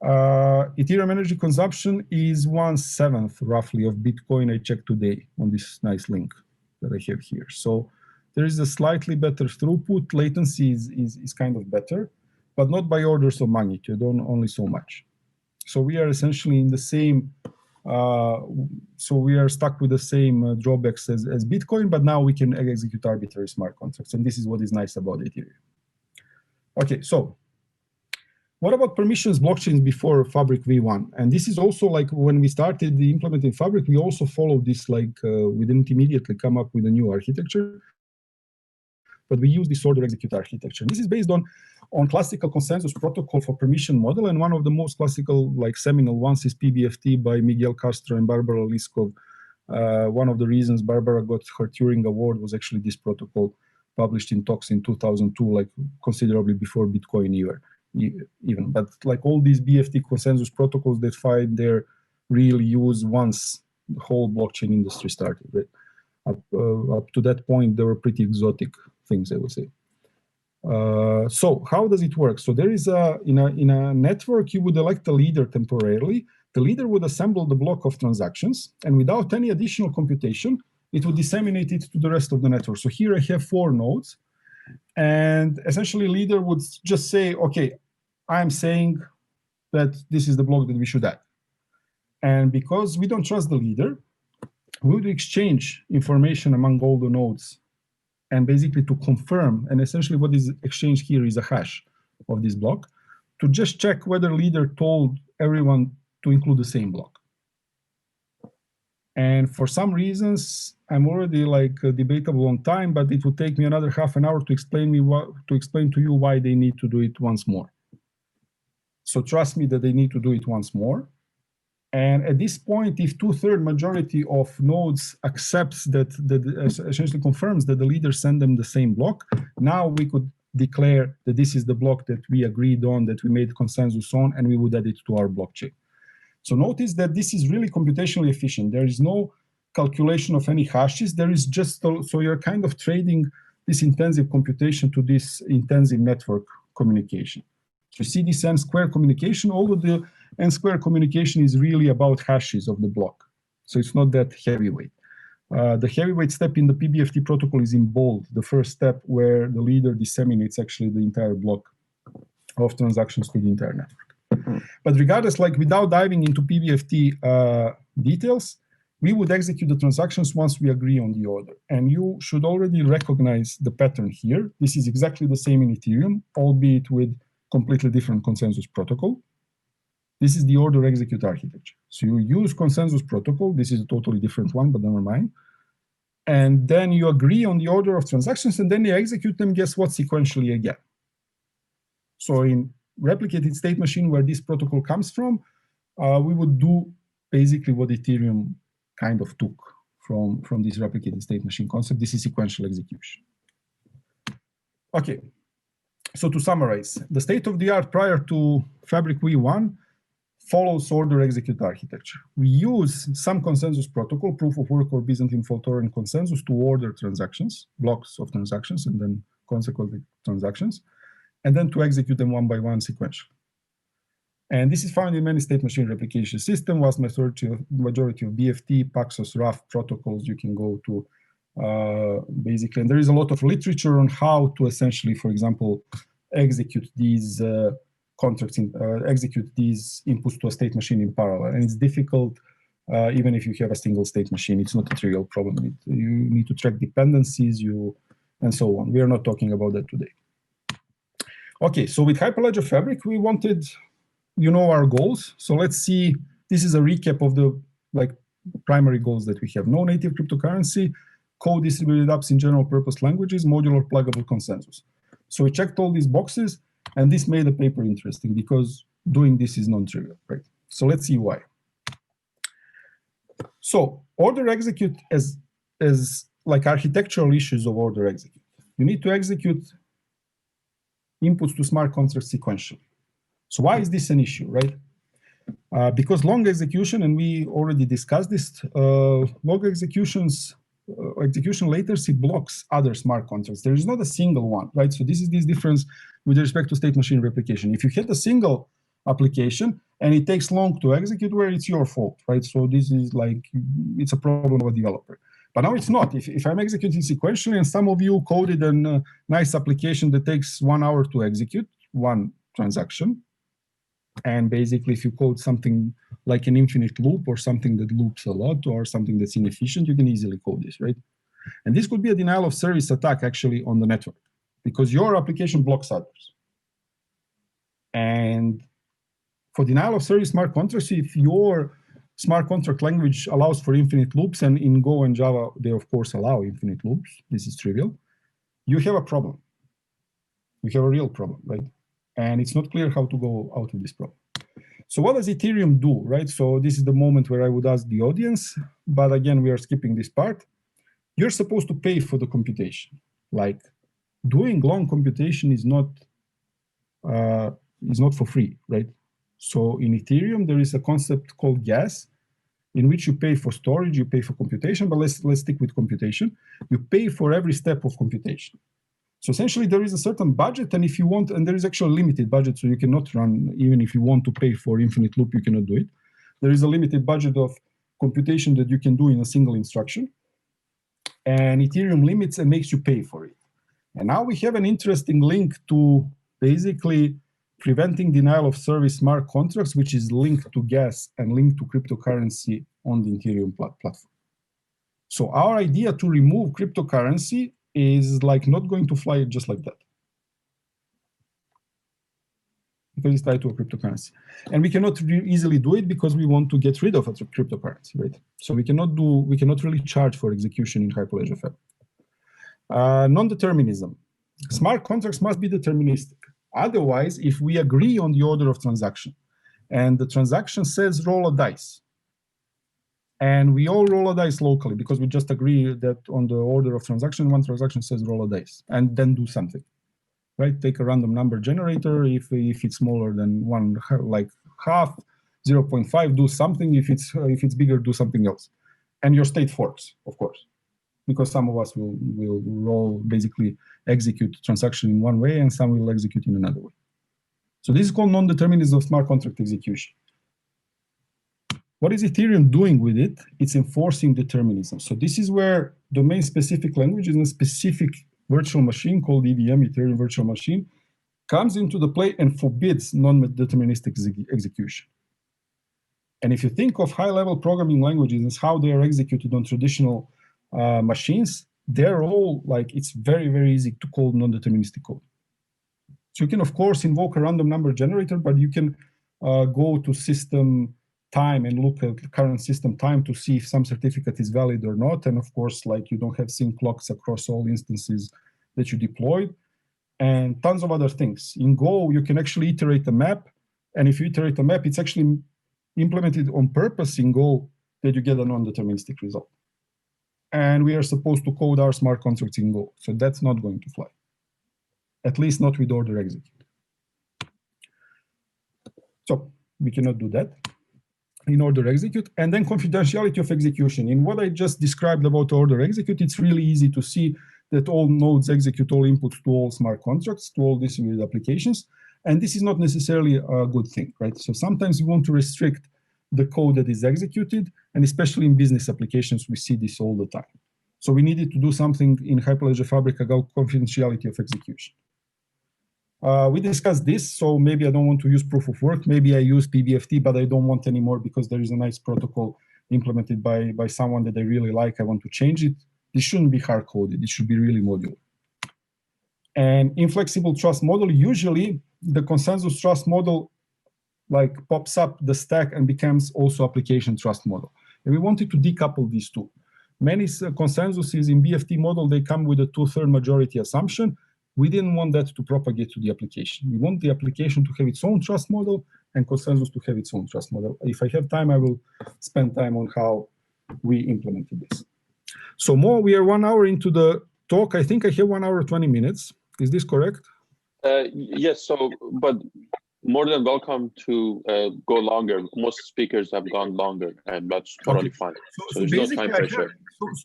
Ethereum energy consumption is 1/7 roughly of Bitcoin I checked today on this nice link that I have here. So there is a slightly better throughput. Latency is kind of better, but not by orders of magnitude, only so much. So we are essentially in the same, so we are stuck with the same drawbacks as Bitcoin, but now we can execute arbitrary smart contracts. And this is what is nice about Ethereum. Okay, so what about permissions blockchains before Fabric v1? And this is also like when we started implementing Fabric, we also followed this, like we didn't immediately come up with a new architecture, but we use this order execute architecture. This is based on classical consensus protocol for permission model, and one of the most classical, like seminal ones, is PBFT by Miguel Castro and Barbara Liskov. One of the reasons Barbara got her Turing Award was actually this protocol published in Talks in 2002, like considerably before Bitcoin even. But like all these BFT consensus protocols that find their real use once the whole blockchain industry started. Right? Up to that point, they were pretty exotic things, I would say. So how does it work? So there is in a network, you would elect a leader temporarily. The leader would assemble the block of transactions, and without any additional computation, it would disseminate it to the rest of the network. So here I have 4 nodes. And essentially, leader would just say, okay, I'm saying that this is the block that we should add. And because we don't trust the leader, we would exchange information among all the nodes and basically to confirm, and essentially what is exchanged here is a hash of this block, to just check whether leader told everyone to include the same block. And for some reasons, I'm already like debatable on time, but it would take me another half an hour to explain to you why they need to do it once more. So trust me that they need to do it once more. And at this point, if 2/3 majority of nodes accepts that essentially confirms that the leader sent them the same block, now we could declare that this is the block that we agreed on, that we made consensus on, and we would add it to our blockchain. So notice that this is really computationally efficient. There is no calculation of any hashes. There is just, so you're kind of trading this intensive computation to this intensive network communication. So you see this n-square communication, although the n-square communication is really about hashes of the block. So it's not that heavyweight. The heavyweight step in the PBFT protocol is in bold, the first step where the leader disseminates actually the entire block of transactions to the entire network. But regardless, like without diving into PBFT details, we would execute the transactions once we agree on the order. And you should already recognize the pattern here. This is exactly the same in Ethereum, albeit with completely different consensus protocol. This is the order execute architecture. So you use consensus protocol. This is a totally different one, but never mind. And then you agree on the order of transactions, and then you execute them, guess what, sequentially again. So in replicated state machine, where this protocol comes from, we would do basically what Ethereum kind of took from this replicated state machine concept. This is sequential execution. Okay, so to summarize, the state of the art prior to Fabric V1 follows order execute architecture. We use some consensus protocol, proof of work or Byzantine fault-tolerant consensus to order transactions, blocks of transactions, and then consequently transactions, and then to execute them one by one sequentially. And this is found in many state machine replication systems. Vast majority of BFT, Paxos, RAF protocols you can go to basically. And there is a lot of literature on how to essentially, for example, execute these contracts, execute these inputs to a state machine in parallel. And it's difficult even if you have a single state machine. It's not a trivial problem. You need to track dependencies, and so on. We are not talking about that today. Okay, so with Hyperledger Fabric, we wanted, our goals. So let's see, this is a recap of the primary goals that we have. No native cryptocurrency, code-distributed apps in general purpose languages, modular pluggable consensus. So we checked all these boxes, and this made the paper interesting because doing this is non-trivial, right? So let's see why. So order execute as like architectural issues of order execute. You need to execute inputs to smart contracts sequentially. So why is this an issue, right? Because long execution, and we already discussed this, long execution latency blocks other smart contracts. There is not a single one, right? So this is this difference with respect to state machine replication. If you hit a single application and it takes long to execute, well, it's your fault, right? So this is like, it's a problem of a developer. But now it's not. If I'm executing sequentially, and some of you coded a nice application that takes 1 hour to execute one transaction, and basically if you code something like an infinite loop or something that loops a lot or something that's inefficient, you can easily code this, right? And this could be a denial of service attack actually on the network because your application blocks others. And for denial of service smart contracts, if your smart contract language allows for infinite loops, and in Go and Java, they of course allow infinite loops, this is trivial, you have a problem. You have a real problem, right? And it's not clear how to go out of this problem. So what does Ethereum do, right? So this is the moment where I would ask the audience, but again, we are skipping this part. You're supposed to pay for the computation. Like doing long computation is not for free, right? So in Ethereum, there is a concept called gas, in which you pay for storage, you pay for computation, but let's stick with computation. You pay for every step of computation. So essentially, there is a certain budget, and if you want, and there is actually a limited budget, so you cannot run, even if you want to pay for infinite loop, you cannot do it. There is a limited budget of computation that you can do in a single instruction, and Ethereum limits and makes you pay for it. And now we have an interesting link to basically preventing denial of service smart contracts, which is linked to gas and linked to cryptocurrency on the Ethereum platform. So our idea to remove cryptocurrency is like not going to fly just like that, because it's tied to a cryptocurrency. And we cannot easily do it because we want to get rid of a cryptocurrency, right? So we cannot really charge for execution in Hyperledger Fabric. Non-determinism. Smart contracts must be deterministic. Otherwise, if we agree on the order of transaction and the transaction says roll a dice, and we all roll a dice locally because we just agree that on the order of transaction, one transaction says roll a dice, and then do something, right? Take a random number generator. If it's smaller than one, like half, 0.5, do something. If it's bigger, do something else. And your state forks, of course, because some of us will roll, basically execute transaction in one way and some will execute in another way. So this is called non-determinism of smart contract execution. What is Ethereum doing with it? It's enforcing determinism. So this is where domain-specific languages and a specific virtual machine called EVM, Ethereum Virtual Machine, comes into the play and forbids non-deterministic execution. And if you think of high-level programming languages and how they are executed on traditional machines, they're all like, it's very, very easy to call non-deterministic code. So you can, of course, invoke a random number generator, but you can go to system time and look at the current system time to see if some certificate is valid or not. And of course, like, you don't have sync locks across all instances that you deployed, and tons of other things. In Go, you can actually iterate a map. And if you iterate a map, it's actually implemented on purpose in Go that you get a non-deterministic result. And we are supposed to code our smart contracts in Go. So that's not going to fly, at least not with order execute. So we cannot do that in order execute. And then confidentiality of execution. In what I just described about order execute, it's really easy to see that all nodes execute all inputs to all smart contracts, to all distributed applications. And this is not necessarily a good thing, right? So sometimes you want to restrict the code that is executed, and especially in business applications, we see this all the time. So we needed to do something in Hyperledger Fabric about confidentiality of execution. We discussed this, so maybe I don't want to use proof of work. Maybe I use PBFT, but I don't want anymore because there is a nice protocol implemented by someone that I really like. I want to change it. This shouldn't be hard-coded. It should be really modular. And inflexible trust model, usually the consensus trust model like pops up the stack and becomes also application trust model. And we wanted to decouple these two. Many consensuses in BFT model, they come with a 2/3 majority assumption. We didn't want that to propagate to the application. We want the application to have its own trust model and consensus to have its own trust model. If I have time, I will spend time on how we implemented this. So Mo, we are 1 hour into the talk. I think I have 1 hour, 20 minutes. Is this correct? Yes, so, but more than welcome to go longer. Most speakers have gone longer, and that's totally fine. So there's no time pressure.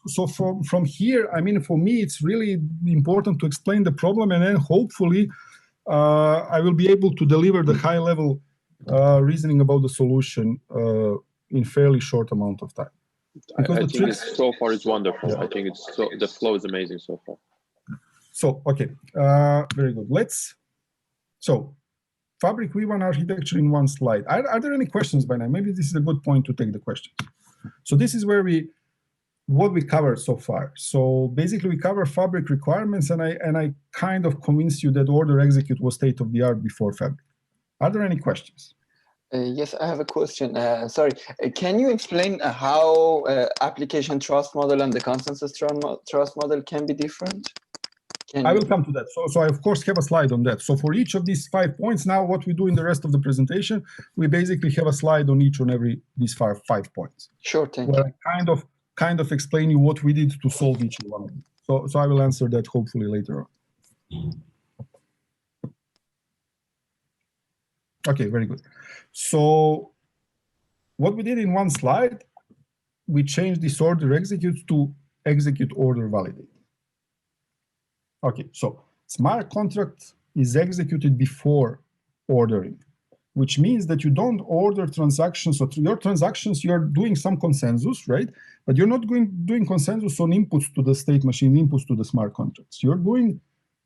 So from here, I mean, for me, it's really important to explain the problem, and then hopefully I will be able to deliver the high-level reasoning about the solution in fairly short amount of time. Because I think so far it's wonderful. Yeah. I think the flow is amazing so far. So, okay, very good. So Fabric V1 architecture in one slide. Are there any questions by now? Maybe this is a good point to take the questions. So this is where what we covered so far. So basically we cover Fabric requirements, and I kind of convinced you that order execute was state of the art before Fabric. Are there any questions? Yes, I have a question. Sorry, can you explain how application trust model and the consensus trust model can be different? I will come to that. So I, of course, have a slide on that. So for each of these 5 points, now what we do in the rest of the presentation, we basically have a slide on each and every these five points. Sure, thank you. I kind of explain you what we did to solve each one of them. So I will answer that hopefully later on. Okay, very good. So what we did in one slide, we changed this order execute to execute order validate. Okay, so smart contract is executed before ordering, which means that you don't order transactions. So your transactions, you're doing some consensus, right? But you're not doing consensus on inputs to the state machine, inputs to the smart contracts. You're doing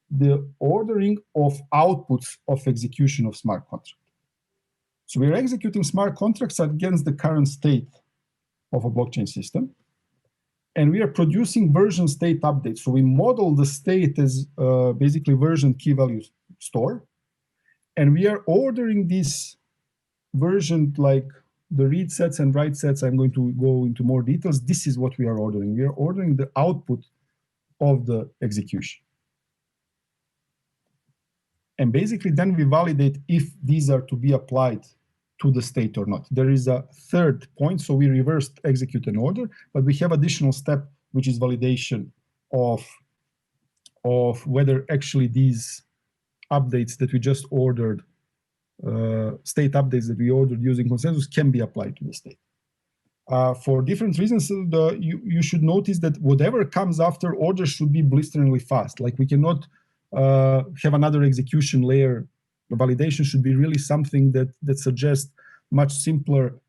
the ordering of outputs of execution of smart contract. So we're executing smart contracts against the current state of a blockchain system. and we are producing version state updates. So we model the state as basically version key value store, and we are ordering this version like the read sets and write sets. I'm going to go into more details. This is what we are ordering. We are ordering the output of the execution. And basically then we validate if these are to be applied to the state or not. There is a third point, so we reversed execute and order, but we have additional step, which is validation of whether actually these updates that we just ordered, state updates that we ordered using consensus, can be applied to the state. For different reasons, you should notice that whatever comes after orders should be blisteringly fast. Like we cannot have another execution layer. The validation should be really something that suggests much simpler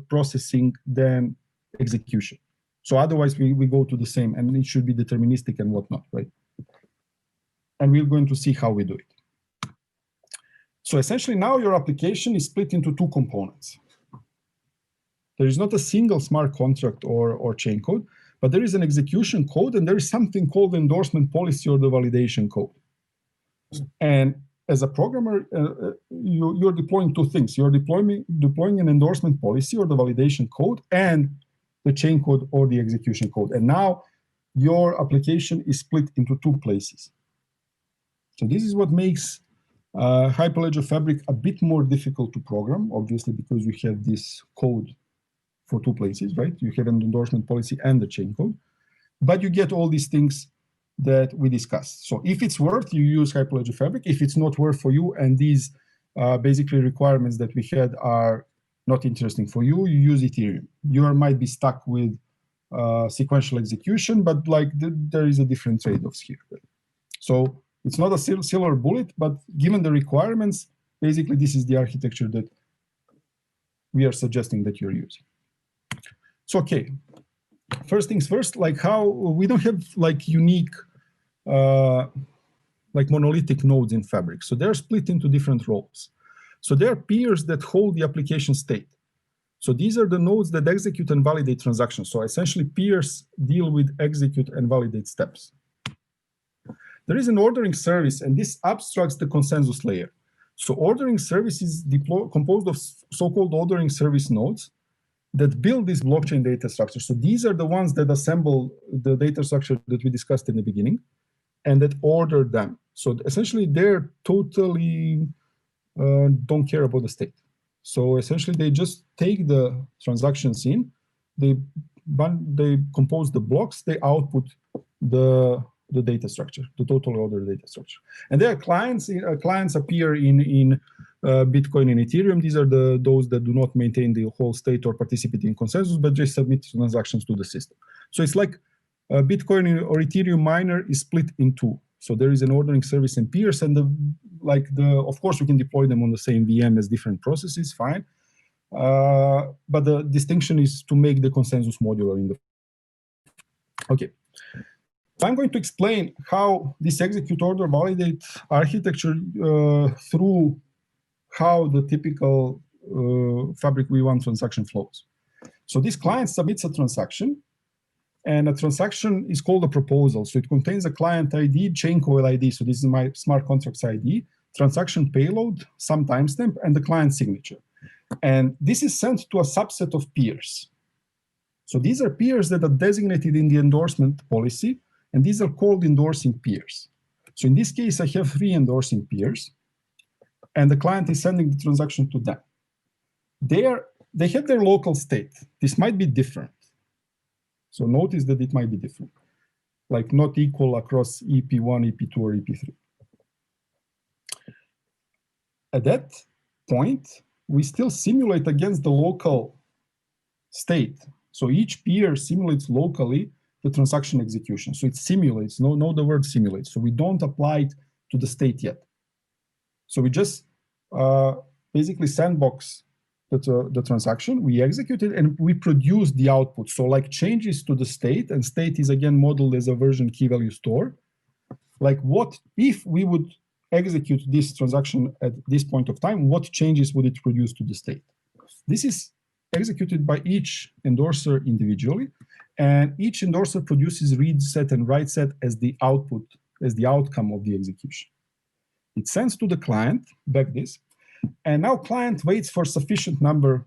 processing than execution. So otherwise we go to the same, and it should be deterministic and whatnot, right? And we're going to see how we do it. So essentially now your application is split into two components. There is not a single smart contract or chain code, but there is an execution code, and there is something called endorsement policy or the validation code. And as a programmer, you're deploying two things. You're deploying an endorsement policy or the validation code and the chain code or the execution code. And now your application is split into two places. So this is what makes Hyperledger Fabric a bit more difficult to program, obviously, because we have this code for two places, right? You have an endorsement policy and the chain code, but you get all these things that we discussed. So if it's worth, you use Hyperledger Fabric. If it's not worth for you, and these basically requirements that we had are not interesting for you, you use Ethereum. You might be stuck with sequential execution, but like there is a different trade-offs here. So it's not a silver bullet, but given the requirements, basically this is the architecture that we are suggesting that you're using. So, okay, first things first, like how we don't have like unique, like monolithic nodes in Fabric. So they're split into different roles. So there are peers that hold the application state. So these are the nodes that execute and validate transactions. So essentially peers deal with execute and validate steps. There is an ordering service, and this abstracts the consensus layer. So ordering service is composed of so-called ordering service nodes that build this blockchain data structure. So these are the ones that assemble the data structure that we discussed in the beginning and that order them. So essentially they're totally don't care about the state. So essentially they just take the transactions in, they compose the blocks, they output the data structure, the total order data structure. And there are clients appear in Bitcoin and Ethereum. These are those that do not maintain the whole state or participate in consensus, but just submit transactions to the system. So it's like Bitcoin or Ethereum miner is split in two. So there is an ordering service and peers, and of course we can deploy them on the same VM as different processes, fine. But the distinction is to make the consensus modular in the. Okay. So I'm going to explain how this execute order validate architecture through how the typical Fabric V1 transaction flows. So this client submits a transaction, and a transaction is called a proposal. So it contains a client ID, chain code ID. So this is my smart contracts ID, transaction payload, some timestamp, and the client signature. And this is sent to a subset of peers. So these are peers that are designated in the endorsement policy, and these are called endorsing peers. So in this case, I have 3 endorsing peers, and the client is sending the transaction to them. They have their local state. This might be different. So notice that it might be different, like not equal across EP1, EP2, or EP3. At that point, we still simulate against the local state. So each peer simulates locally the transaction execution. So it simulates, know the word simulates. So we don't apply it to the state yet. So we just basically sandbox the transaction, we execute it, and we produce the output. So like changes to the state, and state is again modeled as a version key value store. Like what if we would execute this transaction at this point of time, what changes would it produce to the state? This is executed by each endorser individually, and each endorser produces read set and write set as the output, as the outcome of the execution. It sends to the client back this, and now client waits for sufficient number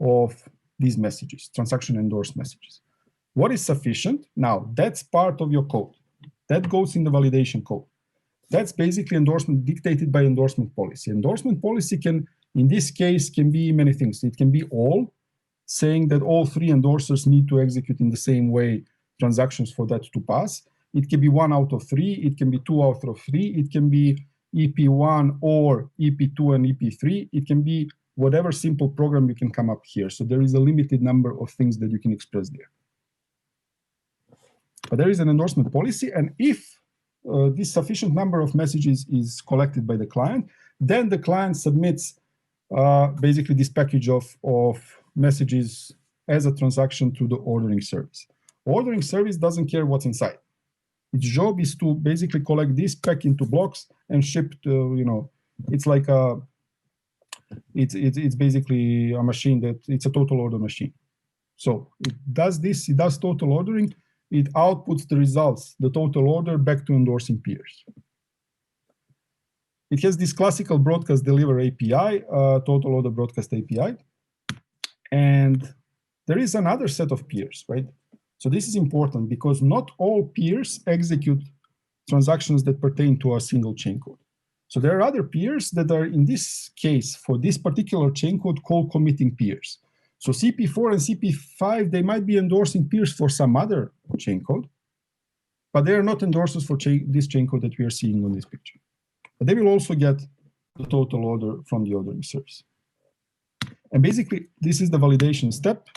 of these messages, transaction endorsed messages. What is sufficient? Now, that's part of your code. That goes in the validation code. That's basically endorsement dictated by endorsement policy. Endorsement policy can, in this case, can be many things. It can be all, saying that all three endorsers need to execute in the same way transactions for that to pass. It can be 1 out of 3. It can be 2 out of 3. It can be EP1 or EP2 and EP3. It can be whatever simple program you can come up here. So there is a limited number of things that you can express there. But there is an endorsement policy, and if this sufficient number of messages is collected by the client, then the client submits basically this package of messages as a transaction to the ordering service. Ordering service doesn't care what's inside. Its job is to basically collect this, pack into blocks, and ship to, you know, it's like a, it's basically a machine that, it's a total order machine. So it does this, it does total ordering, it outputs the results, the total order, back to endorsing peers. It has this classical broadcast deliver API, total order broadcast API. And there is another set of peers, right? So this is important because not all peers execute transactions that pertain to a single chain code. So there are other peers that are, in this case, for this particular chain code, called committing peers. So CP4 and CP5, they might be endorsing peers for some other chain code, but they are not endorsers for this chain code that we are seeing on this picture. But they will also get the total order from the ordering service. And basically, this is the validation step.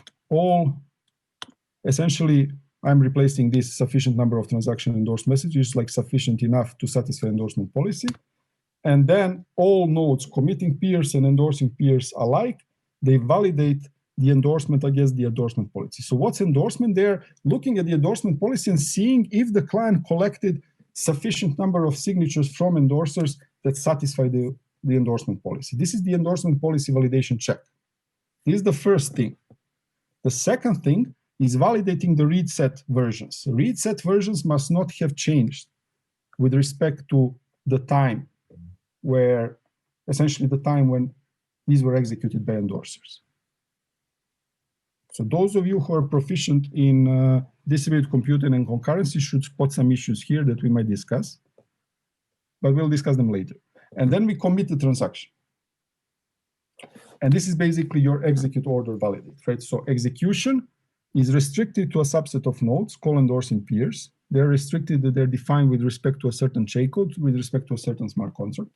Essentially, I'm replacing this sufficient number of transaction endorsed messages, like sufficient enough to satisfy endorsement policy. And then all nodes, committing peers and endorsing peers alike, they validate the endorsement against the endorsement policy. So what's endorsement there? Looking at the endorsement policy and seeing if the client collected sufficient number of signatures from endorsers that satisfy the endorsement policy. This is the endorsement policy validation check. This is the first thing. The second thing is validating the read set versions. Read set versions must not have changed with respect to the time where, essentially the time when these were executed by endorsers. So those of you who are proficient in distributed computing and concurrency should spot some issues here that we might discuss, but we'll discuss them later. And then we commit the transaction. And this is basically your execute order validate, right? So execution is restricted to a subset of nodes called endorsing peers. They're restricted, that they're defined with respect to a certain chain code, with respect to a certain smart contract.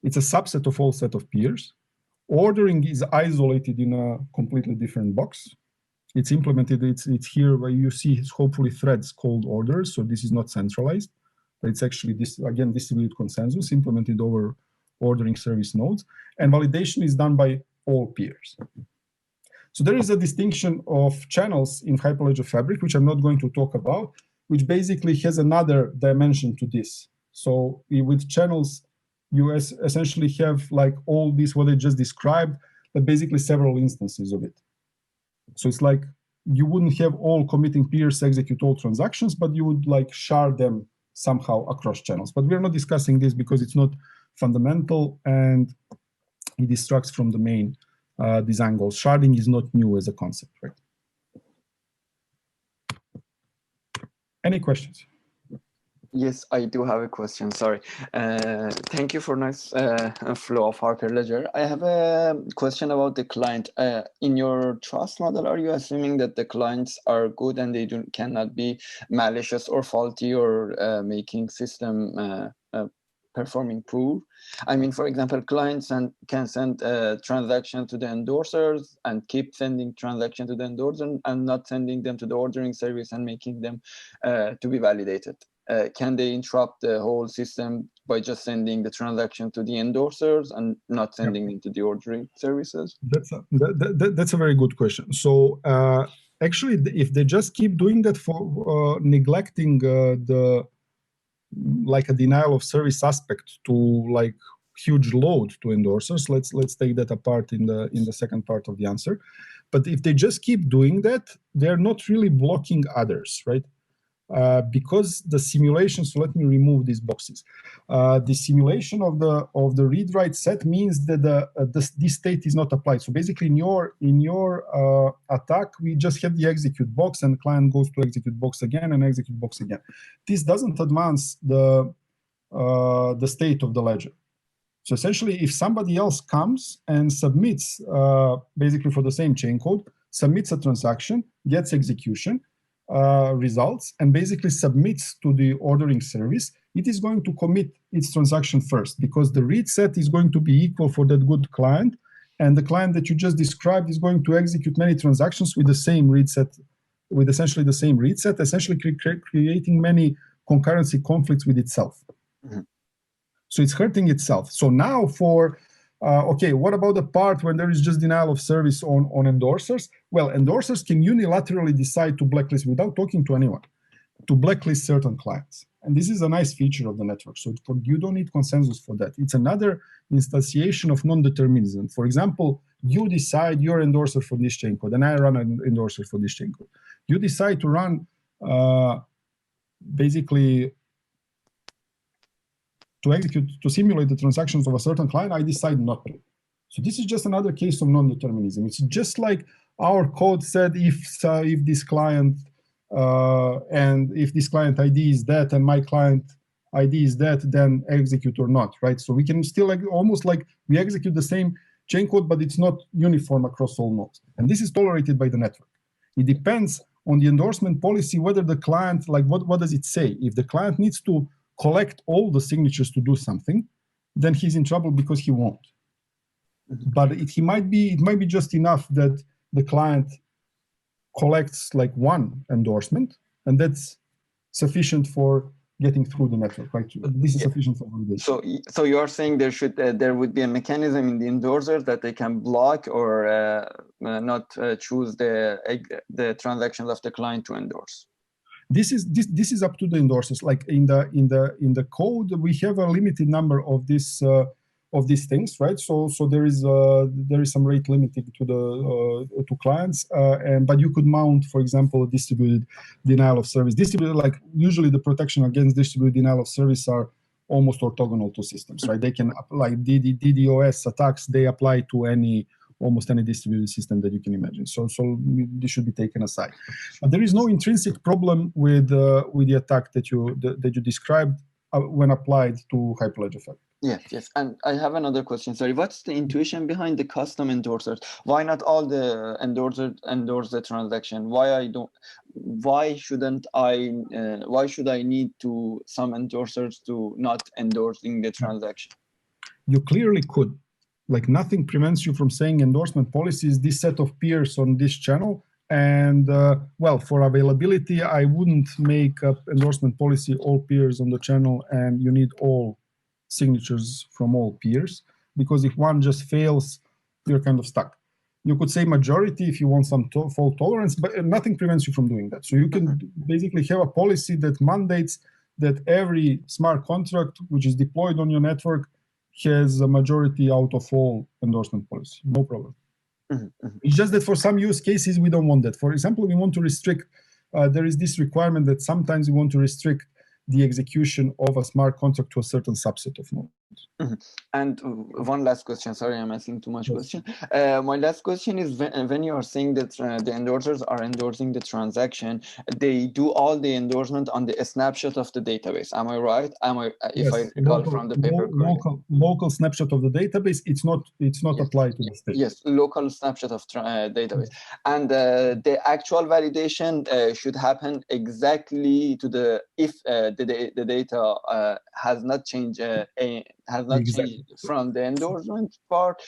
It's a subset of all set of peers. Ordering is isolated in a completely different box. It's implemented, it's here where you see hopefully threads called orders. So this is not centralized, but it's actually this, again, distributed consensus implemented over ordering service nodes. And validation is done by all peers. So there is a distinction of channels in Hyperledger Fabric, which I'm not going to talk about, which basically has another dimension to this. So with channels, you essentially have like all this, what I just described, but basically several instances of it. So it's like you wouldn't have all committing peers execute all transactions, but you would like shard them somehow across channels. But we're not discussing this because it's not fundamental and it distracts from the main design goals. Sharding is not new as a concept, right? Any questions? Yes, I do have a question. Sorry. Thank you for nice flow of Hyperledger. I have a question about the client. In your trust model, are you assuming that the clients are good and they cannot be malicious or faulty or making system performing poor? I mean, for example, clients can send a transaction to the endorsers and keep sending transaction to the endorser and not sending them to the ordering service and making them to be validated. Can they interrupt the whole system by just sending the transaction to the endorsers and not sending them to the ordering services? That's a very good question. So actually, if they just keep doing that for neglecting like a denial of service aspect to like huge load to endorsers. Let's take that apart in the second part of the answer. But if they just keep doing that, they're not really blocking others, right? Because the simulation, so let me remove these boxes. The simulation of the read-write set means that this state is not applied. So basically, in your attack, we just have the execute box, and the client goes to execute box again and execute box again. This doesn't advance the state of the ledger. So essentially, if somebody else comes and submits, basically for the same chain code, submits a transaction, gets execution, results, and basically submits to the ordering service, it is going to commit its transaction first, because the read set is going to be equal for that good client, and the client that you just described is going to execute many transactions with the same read set, with essentially the same read set, essentially creating many concurrency conflicts with itself. Mm-hmm. So it's hurting itself. So now for okay, what about the part when there is just denial of service on endorsers? Well, endorsers can unilaterally decide to blacklist without talking to anyone, to blacklist certain clients. And this is a nice feature of the network. So you don't need consensus for that. It's another instantiation of non-determinism. For example, you decide you're endorser for this chain code, and I run an endorser for this chain code. You decide to run basically to simulate the transactions of a certain client, I decide not to. So this is just another case of non-determinism. It's just like our code said, if this client and if this client ID is that and my client ID is that, then execute or not, right? So we can still almost like we execute the same chain code, but it's not uniform across all nodes. And this is tolerated by the network. It depends on the endorsement policy whether the client, like what does it say? If the client needs to collect all the signatures to do something, then he's in trouble because he won't. Mm-hmm. But it might be just enough that the client collects like one endorsement, and that's sufficient for getting through the network, right? This is sufficient for validation. So you are saying there would be a mechanism in the endorsers that they can block or not choose the transactions of the client to endorse. This is up to the endorsers. Like in the code, we have a limited number of these things, right? So there is some rate limiting to clients, but you could mount, for example, a distributed denial of service. Distributed, like usually the protection against distributed denial of service are almost orthogonal to systems, right? They can like DDoS attacks. They apply to almost any distributed system that you can imagine. So this should be taken aside. But there is no intrinsic problem with the attack that you described when applied to Hyperledger Fabric. Yes. And I have another question. Sorry, what's the intuition behind the custom endorsers? Why not all the endorsers endorse the transaction? Why should I need some endorsers to not endorsing the transaction? You clearly could. Like nothing prevents you from saying endorsement policy is this set of peers on this channel. And well, for availability, I wouldn't make up endorsement policy all peers on the channel, and you need all signatures from all peers, because if one just fails, you're kind of stuck. You could say majority if you want some fault tolerance, but nothing prevents you from doing that. So you can basically have a policy that mandates that every smart contract which is deployed on your network has a majority out of all endorsement policy, no problem. Mm-hmm. It's just that for some use cases, we don't want that. For example, we want to restrict, there is this requirement that sometimes we want to restrict the execution of a smart contract to a certain subset of nodes. Mm-hmm. And one last question, sorry, I'm asking too much question. My last question is when you are saying that the endorsers are endorsing the transaction, they do all the endorsement on the snapshot of the database. Am I right? If I recall from the paper local snapshot of the database, it's not yes. Applied to the state. Yes, local snapshot of database. And the actual validation should happen exactly to if the data has not changed changed from the endorsement part,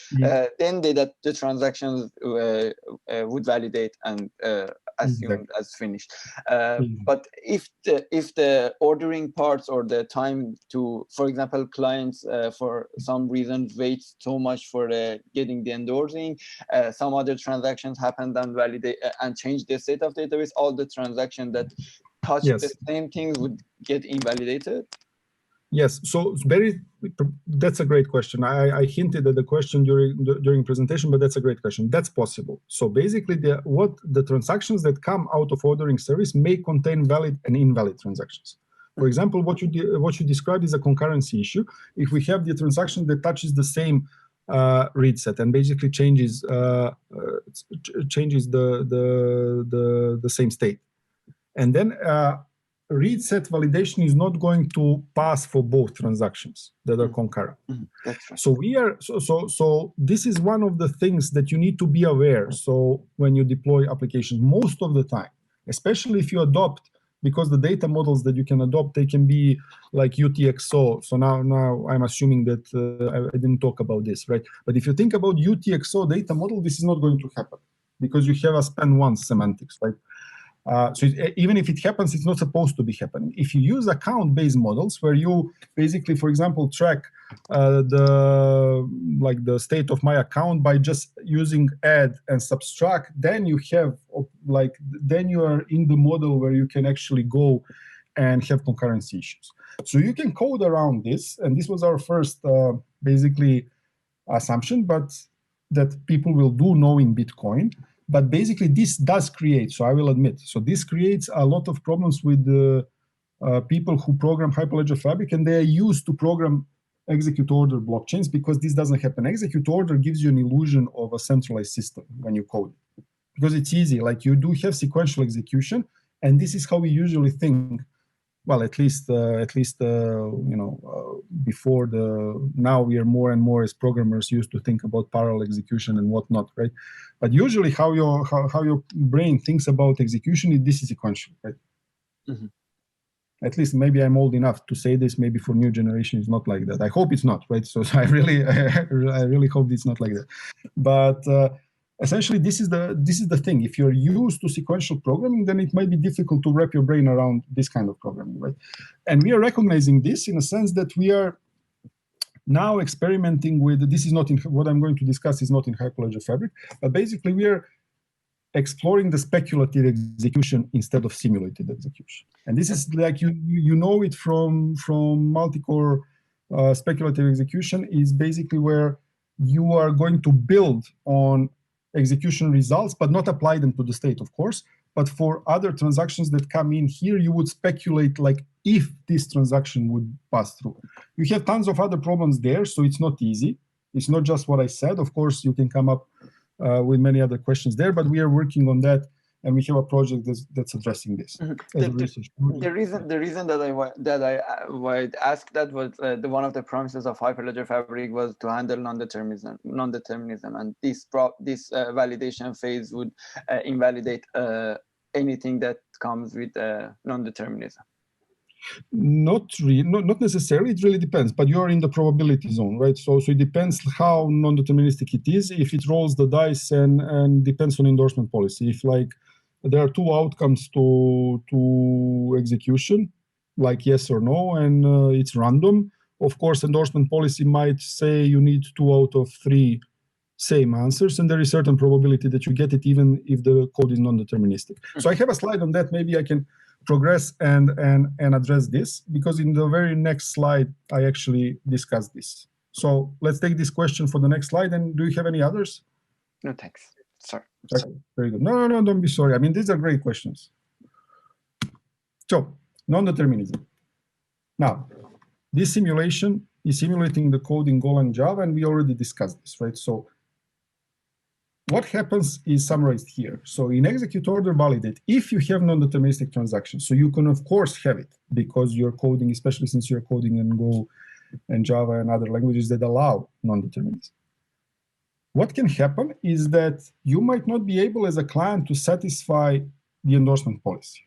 then the transactions would validate and assumed as finished. But if the ordering parts or the time to, for example, clients for some reason wait so much for getting the endorsing, some other transactions happened and validate and change the state of database, all the transactions that touch the same things would get invalidated. Yes, so that's a great question. I hinted at the question during presentation, but that's a great question. That's possible. So basically, the transactions that come out of ordering service may contain valid and invalid transactions. For example, what you described is a concurrency issue. If we have the transaction that touches the same read set and basically changes the same state, and then read set validation is not going to pass for both transactions that are concurrent. That's right. So so this is one of the things that you need to be aware. So when you deploy applications, most of the time, especially if you adopt, because the data models that you can adopt, they can be like UTXO. So now I'm assuming that I didn't talk about this, right? But if you think about UTXO data model, this is not going to happen because you have a span once semantics, right? So even if it happens, it's not supposed to be happening. If you use account-based models where you basically, for example, track the state of my account by just using add and subtract, then you have then you are in the model where you can actually go and have concurrency issues. So you can code around this, and this was our first basically assumption, but that people will do knowing Bitcoin. But basically, this does create, so I will admit, so this creates a lot of problems with the people who program Hyperledger Fabric, and they are used to program execute order blockchains because this doesn't happen. Execute order gives you an illusion of a centralized system when you code it, because it's easy. Like you do have sequential execution, and this is how we usually think. Well, at least before now we are more and more as programmers used to think about parallel execution and whatnot, right? But usually how your brain thinks about execution, this is sequential, right? At least maybe I'm old enough to say this. Maybe for new generation, it's not like that. I hope it's not, right? So I really hope it's not like that. But essentially, this is the thing. If you're used to sequential programming, then it might be difficult to wrap your brain around this kind of programming, right? And we are recognizing this in a sense that we are now experimenting with. This is not in what I'm going to discuss is not in Hyperledger Fabric, but basically we are exploring the speculative execution instead of simulated execution. And this is like you know it from multi-core speculative execution is basically where you are going to build on execution results, but not apply them to the state, of course. But for other transactions that come in here, you would speculate like if this transaction would pass through. You have tons of other problems there, so it's not easy. It's not just what I said. Of course, you can come up with many other questions there, but we are working on that, and we have a project that's addressing this. The reason that I asked that was one of the promises of Hyperledger Fabric was to handle non-determinism, and this validation phase would invalidate anything that comes with non-determinism. Not necessarily. It really depends, but you're in the probability zone, right? So it depends how non-deterministic it is. If it rolls the dice and depends on endorsement policy. If like there are two outcomes to execution, like yes or no, and it's random. Of course, endorsement policy might say you need 2 out of 3 same answers, and there is certain probability that you get it even if the code is non-deterministic. So I have a slide on that. Maybe I can progress and address this, because in the very next slide I actually discuss this. So let's take this question for the next slide. And do you have any others? No, thanks. Sorry. Okay, very good. No, don't be sorry. I mean, these are great questions. So non-determinism. Now, this simulation is simulating the code in Golang Java, and we already discussed this, right? So what happens is summarized here. So in execute order validate, if you have non-deterministic transactions, so you can of course have it because you're coding, especially since you're coding in Go and Java and other languages that allow non-determinism. What can happen is that you might not be able as a client to satisfy the endorsement policy,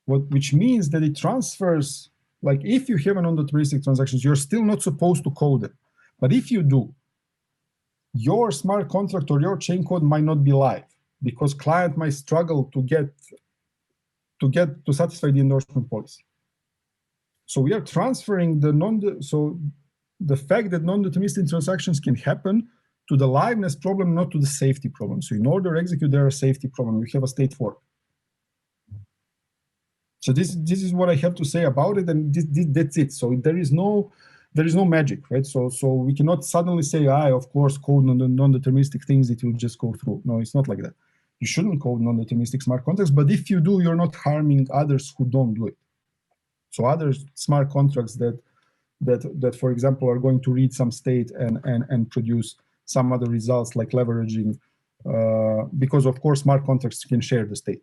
which means that it transfers, like if you have a non-deterministic transactions, you're still not supposed to code it. But if you do, your smart contract or your chain code might not be live because client might struggle to satisfy the endorsement policy. So we are transferring the fact that non-deterministic transactions can happen to the liveness problem, not to the safety problem. So in order to execute, there is a safety problem. You have a state fork. So this is what I have to say about it, and that's it. So there is no magic, right? So we cannot suddenly say, of course, code non-deterministic things, it will just go through. No, it's not like that. You shouldn't code non-deterministic smart contracts, but if you do, you're not harming others who don't do it. So other smart contracts that for example, are going to read some state and produce some other results like leveraging, because of course, smart contracts can share the state.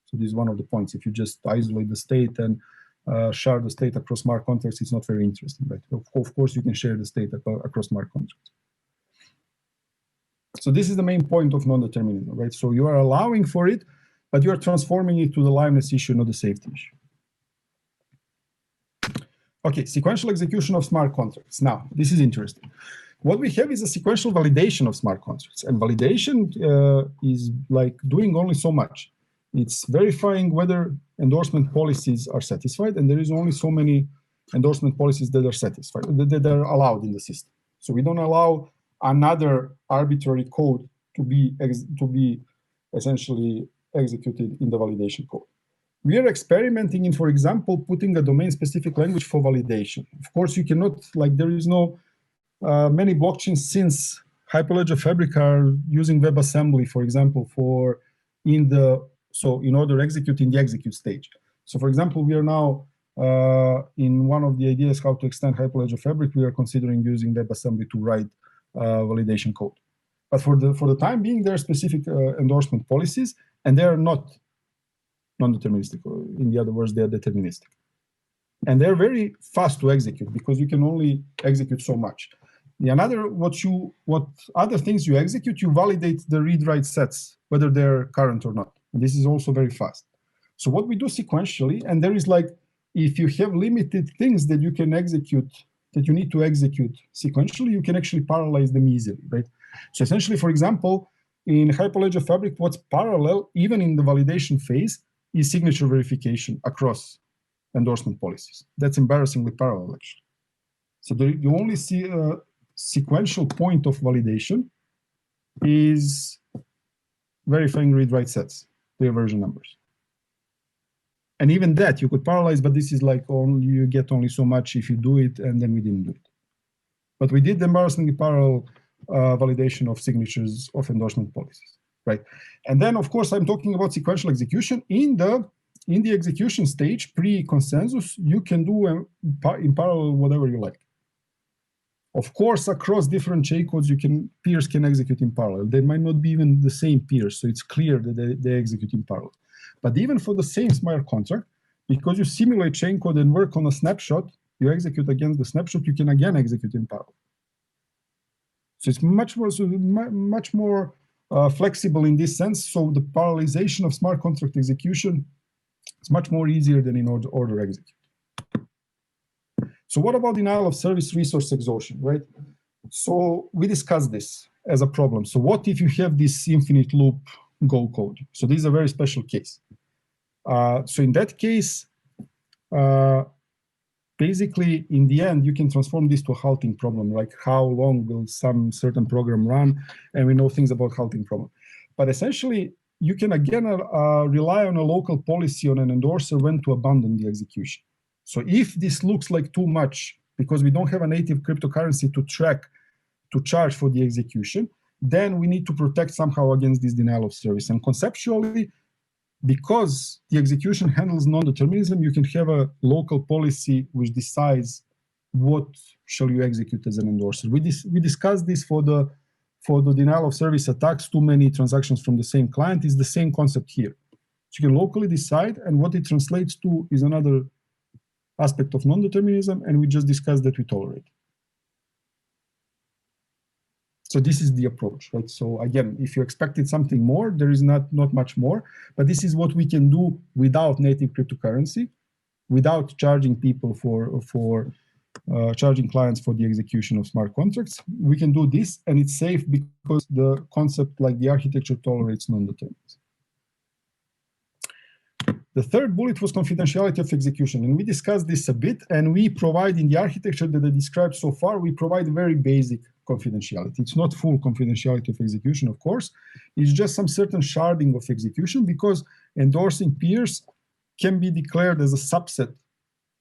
So this is one of the points. If you just isolate the state and share the state across smart contracts, it's not very interesting, right? Of course, you can share the state across smart contracts. So this is the main point of non-determinism, right? So you are allowing for it, but you are transforming it to the liveness issue, not the safety issue. Okay, sequential execution of smart contracts. Now, this is interesting. What we have is a sequential validation of smart contracts, and validation is like doing only so much. It's verifying whether endorsement policies are satisfied, and there is only so many endorsement policies that are satisfied, that are allowed in the system. So we don't allow another arbitrary code to be essentially executed in the validation code. We are experimenting in, for example, putting a domain-specific language for validation. Of course, you cannot, like, there is no, many blockchains since Hyperledger Fabric are using WebAssembly, for example, in order to execute in the execute stage. So, for example, we are now in one of the ideas how to extend Hyperledger Fabric, we are considering using WebAssembly to write validation code. But for the time being, there are specific endorsement policies, and they are not non-deterministic. In the other words, they are deterministic. And they're very fast to execute because you can only execute so much. What other things you execute, you validate the read-write sets, whether they're current or not. And this is also very fast. So what we do sequentially, and there is like, if you have limited things that you can execute, that you need to execute sequentially, you can actually parallelize them easily, right? So essentially, for example, in Hyperledger Fabric, what's parallel, even in the validation phase, is signature verification across endorsement policies. That's embarrassingly parallel, actually. So you only see a sequential point of validation is verifying read-write sets, their version numbers. And even that you could parallelize, but this is like you get only so much if you do it, and then we didn't do it. But we did the embarrassingly parallel validation of signatures of endorsement policies, right? And then, of course, I'm talking about sequential execution. In the execution stage, pre-consensus, you can do in parallel whatever you like. Of course, across different J-codes, peers can execute in parallel. They might not be even the same peers, so it's clear that they execute in parallel. But even for the same smart contract, because you simulate chain code and work on a snapshot, you execute against the snapshot, you can again execute in parallel. So it's much more flexible in this sense. So the parallelization of smart contract execution is much more easier than in order execute. So what about denial of service resource exhaustion, right? So we discussed this as a problem. So what if you have this infinite loop Go code? So this is a very special case. So in that case, basically, in the end, you can transform this to a halting problem, like how long will some certain program run, and we know things about halting problem. But essentially, you can again rely on a local policy on an endorser when to abandon the execution. So if this looks like too much, because we don't have a native cryptocurrency to charge for the execution, then we need to protect somehow against this denial of service. And conceptually, because the execution handles non-determinism, you can have a local policy which decides what shall you execute as an endorser. We discussed this for the denial of service attacks, too many transactions from the same client is the same concept here. So you can locally decide, and what it translates to is another aspect of non-determinism, and we just discussed that we tolerate. So this is the approach, right? So again, if you expected something more, there is not much more, but this is what we can do without native cryptocurrency, without charging people for charging clients for the execution of smart contracts. We can do this, and it's safe because the concept, like the architecture, tolerates non-determinism. The third bullet was confidentiality of execution, and we discussed this a bit, and we provide in the architecture that I described so far, we provide very basic confidentiality. It's not full confidentiality of execution, of course. It's just some certain sharding of execution, because endorsing peers can be declared as a subset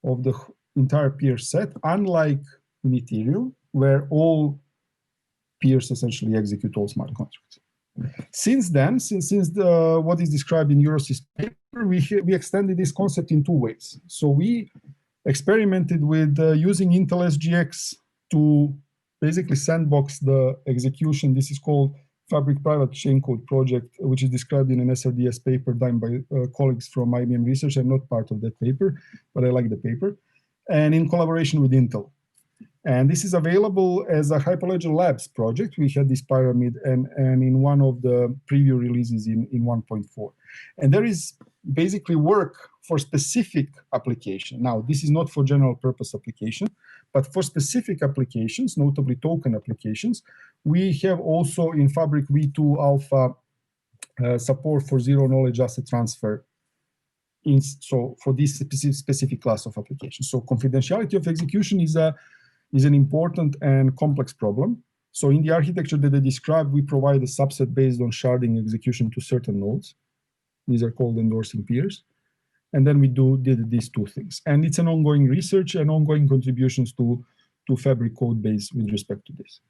of the entire peer set, unlike in Ethereum, where all peers essentially execute all smart contracts. Since then, since what is described in Eurosys paper, we extended this concept in two ways. So we experimented with using Intel SGX to basically sandbox the execution. This is called Fabric Private Chain Code project, which is described in an SRDS paper done by colleagues from IBM Research. I'm not part of that paper, but I like the paper. And in collaboration with Intel. And this is available as a Hyperledger Labs project. We had this pyramid and in one of the preview releases in 1.4. And there is basically work for specific application. Now, this is not for general purpose application, but for specific applications, notably token applications, we have also in Fabric V2 Alpha support for zero knowledge asset transfer. So for this specific class of applications. So confidentiality of execution is an important and complex problem. So in the architecture that I described, we provide a subset based on sharding execution to certain nodes. These are called endorsing peers. And then we did these two things. And it's an ongoing research and ongoing contributions to Fabric code base with respect to this.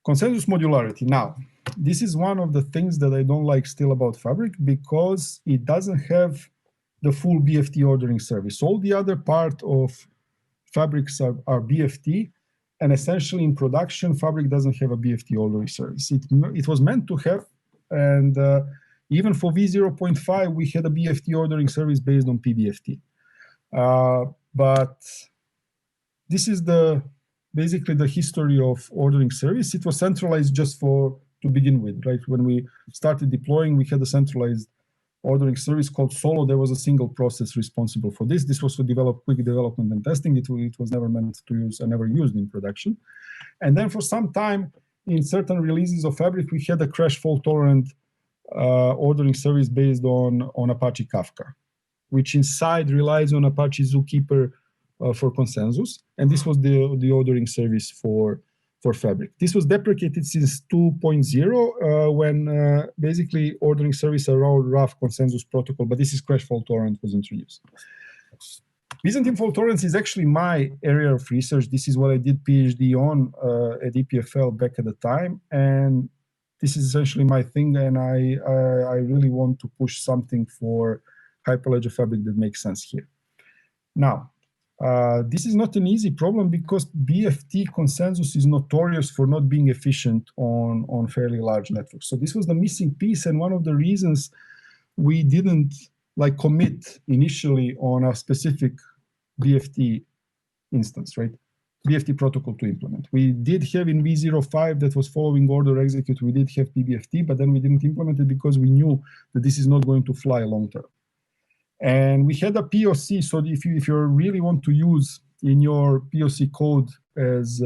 Consensus modularity. Now, this is one of the things that I don't like still about Fabric because it doesn't have the full BFT ordering service. All the other part of Fabrics are BFT, and essentially in production, Fabric doesn't have a BFT ordering service. It was meant to have, and even for V0.5, we had a BFT ordering service based on PBFT. But this is basically the history of ordering service. It was centralized just to begin with, right? When we started deploying, we had a centralized ordering service called Solo. There was a single process responsible for this. This was to develop quick development and testing. It was never meant to use and never used in production. And then for some time, in certain releases of Fabric, we had a crash fault tolerant ordering service based on Apache Kafka, which inside relies on Apache Zookeeper for consensus. And this was the ordering service for Fabric. This was deprecated since 2.0 when basically ordering service around RAF consensus protocol, but this is crash fault tolerant was introduced. Byzantine fault tolerance is actually my area of research. This is what I did PhD on at EPFL back at the time. And this is essentially my thing. And I really want to push something for Hyperledger Fabric that makes sense here. Now, this is not an easy problem because BFT consensus is notorious for not being efficient on fairly large networks. So this was the missing piece, and one of the reasons we didn't commit initially on a specific BFT instance, right? BFT protocol to implement. We did have in V05 that was following order execute, we did have PBFT, but then we didn't implement it because we knew that this is not going to fly long term. And we had a POC, so if you really want to use in your POC code as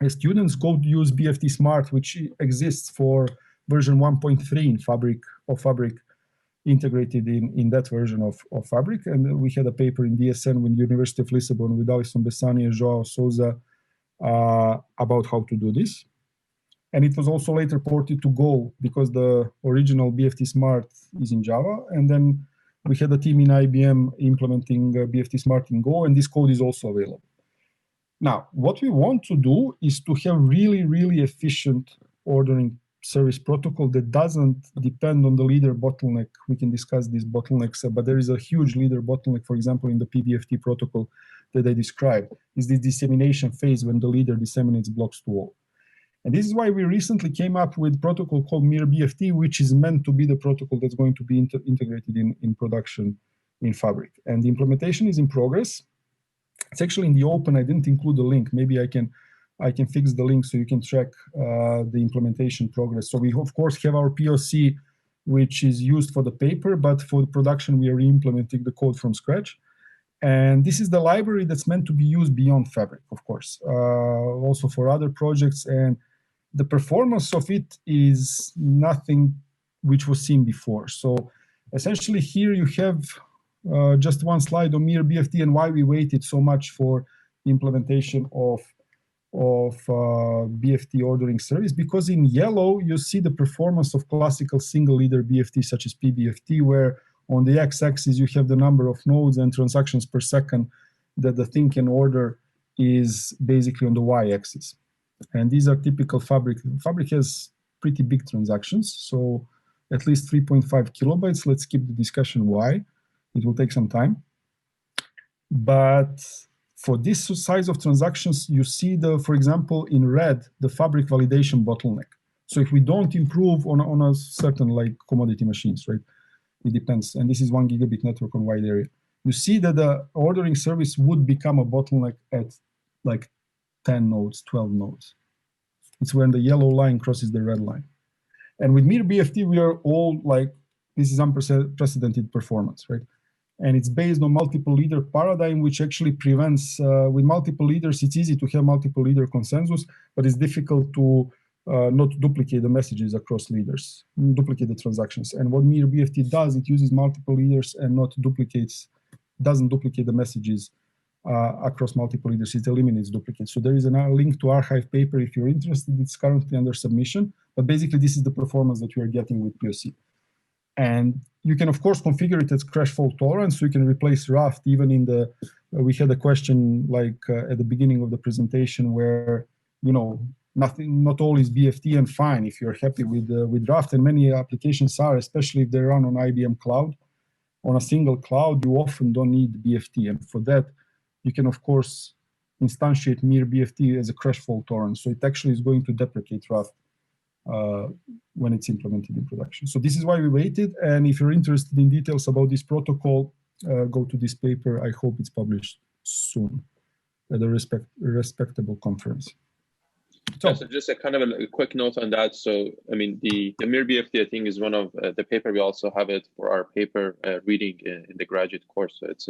students, go use BFT Smart, which exists for version 1.3 in Fabric integrated in that version of Fabric. And we had a paper in DSN with University of Lisbon with Alison Bessani and Joao Souza about how to do this. And it was also later ported to Go because the original BFT Smart is in Java. And then we had a team in IBM implementing BFT Smart in Go, and this code is also available. Now, what we want to do is to have really, really efficient ordering service protocol that doesn't depend on the leader bottleneck. We can discuss these bottlenecks, but there is a huge leader bottleneck, for example, in the PBFT protocol that I described, is the dissemination phase when the leader disseminates blocks to all. And this is why we recently came up with a protocol called MirBFT, which is meant to be the protocol that's going to be integrated in production in Fabric. And the implementation is in progress. It's actually in the open. I didn't include the link. Maybe I can fix the link so you can track the implementation progress. So we, of course, have our POC, which is used for the paper, but for the production, we are re-implementing the code from scratch. And this is the library that's meant to be used beyond Fabric, of course, also for other projects. And the performance of it is nothing which was seen before. So essentially here you have just one slide on MirBFT and why we waited so much for the implementation of BFT ordering service, because in yellow you see the performance of classical single leader BFT such as PBFT, where on the x-axis you have the number of nodes and transactions per second that the thing can order is basically on the y-axis. And these are typical Fabric. Fabric has pretty big transactions, so at least 3.5 kilobytes. Let's skip the discussion why. It will take some time. But for this size of transactions, you see for example, in red, the Fabric validation bottleneck. So if we don't improve on a certain like commodity machines, right? It depends. And this is 1 gigabit network on wide area. You see that the ordering service would become a bottleneck at like 10 nodes, 12 nodes. It's when the yellow line crosses the red line. And with Mir BFT, we are all like, this is unprecedented performance, right? And it's based on multiple leader paradigm, which actually prevents, with multiple leaders, it's easy to have multiple leader consensus, but it's difficult to not duplicate the messages across leaders, duplicate the transactions. And what Mir BFT does, it uses multiple leaders and doesn't duplicate the messages across multiple leaders. It eliminates duplicates. So there is a link to archive paper if you're interested. It's currently under submission, but basically this is the performance that we are getting with POC. And you can of course configure it as crash fault tolerance, so you can replace Raft even in the, we had a question like at the beginning of the presentation where, you know, not all is BFT, and fine if you're happy with Raft, and many applications are, especially if they run on IBM cloud. On a single cloud, you often don't need BFT, and for that, you can of course instantiate Mir BFT as a crash fault tolerance. So it actually is going to deprecate Raft when it's implemented in production. So this is why we waited, and if you're interested in details about this protocol, go to this paper. I hope it's published soon at a respectable conference. So, yeah, so just a kind of a quick note on that. So, I mean, the Mir BFT, I think, is one of the paper. We also have it for our paper reading in the graduate course. So it's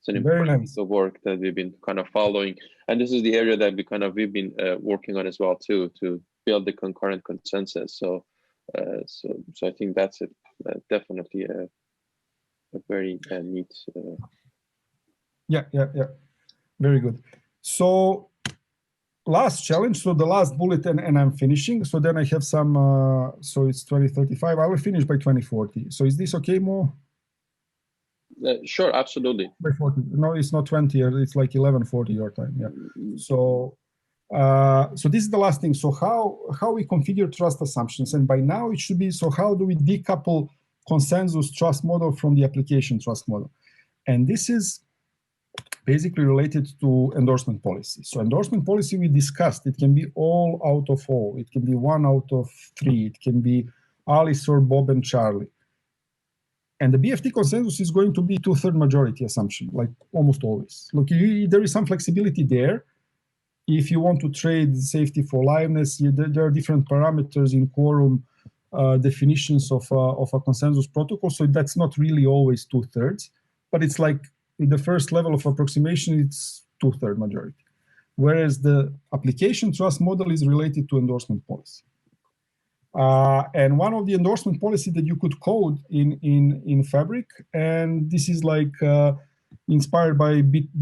an important piece of work that we've been kind of following. And this is the area that we've been working on as well too, to build the concurrent consensus. So, so I think that's definitely a very neat. Yeah. Very good. So last challenge, so the last bullet, and I'm finishing. So then I have some, so it's 2035. I will finish by 2040. So is this okay, Mo? Sure, absolutely. By 40. No, it's not 20. It's like 11:40 your time. Yeah. So, so this is the last thing. So how we configure trust assumptions, and by now it should be. So how do we decouple consensus trust model from the application trust model? And this is basically related to endorsement policy. So endorsement policy we discussed, it can be all out of all. It can be 1 out of 3. It can be Alice or Bob and Charlie. And the BFT consensus is going to be 2/3 majority assumption, like almost always. Look, there is some flexibility there. If you want to trade safety for liveness, there are different parameters in quorum definitions of a consensus protocol. So that's not really always 2/3, but it's like in the first level of approximation, it's 2/3 majority. Whereas the application trust model is related to endorsement policy. And one of the endorsement policy that you could code in Fabric, and this is like inspired by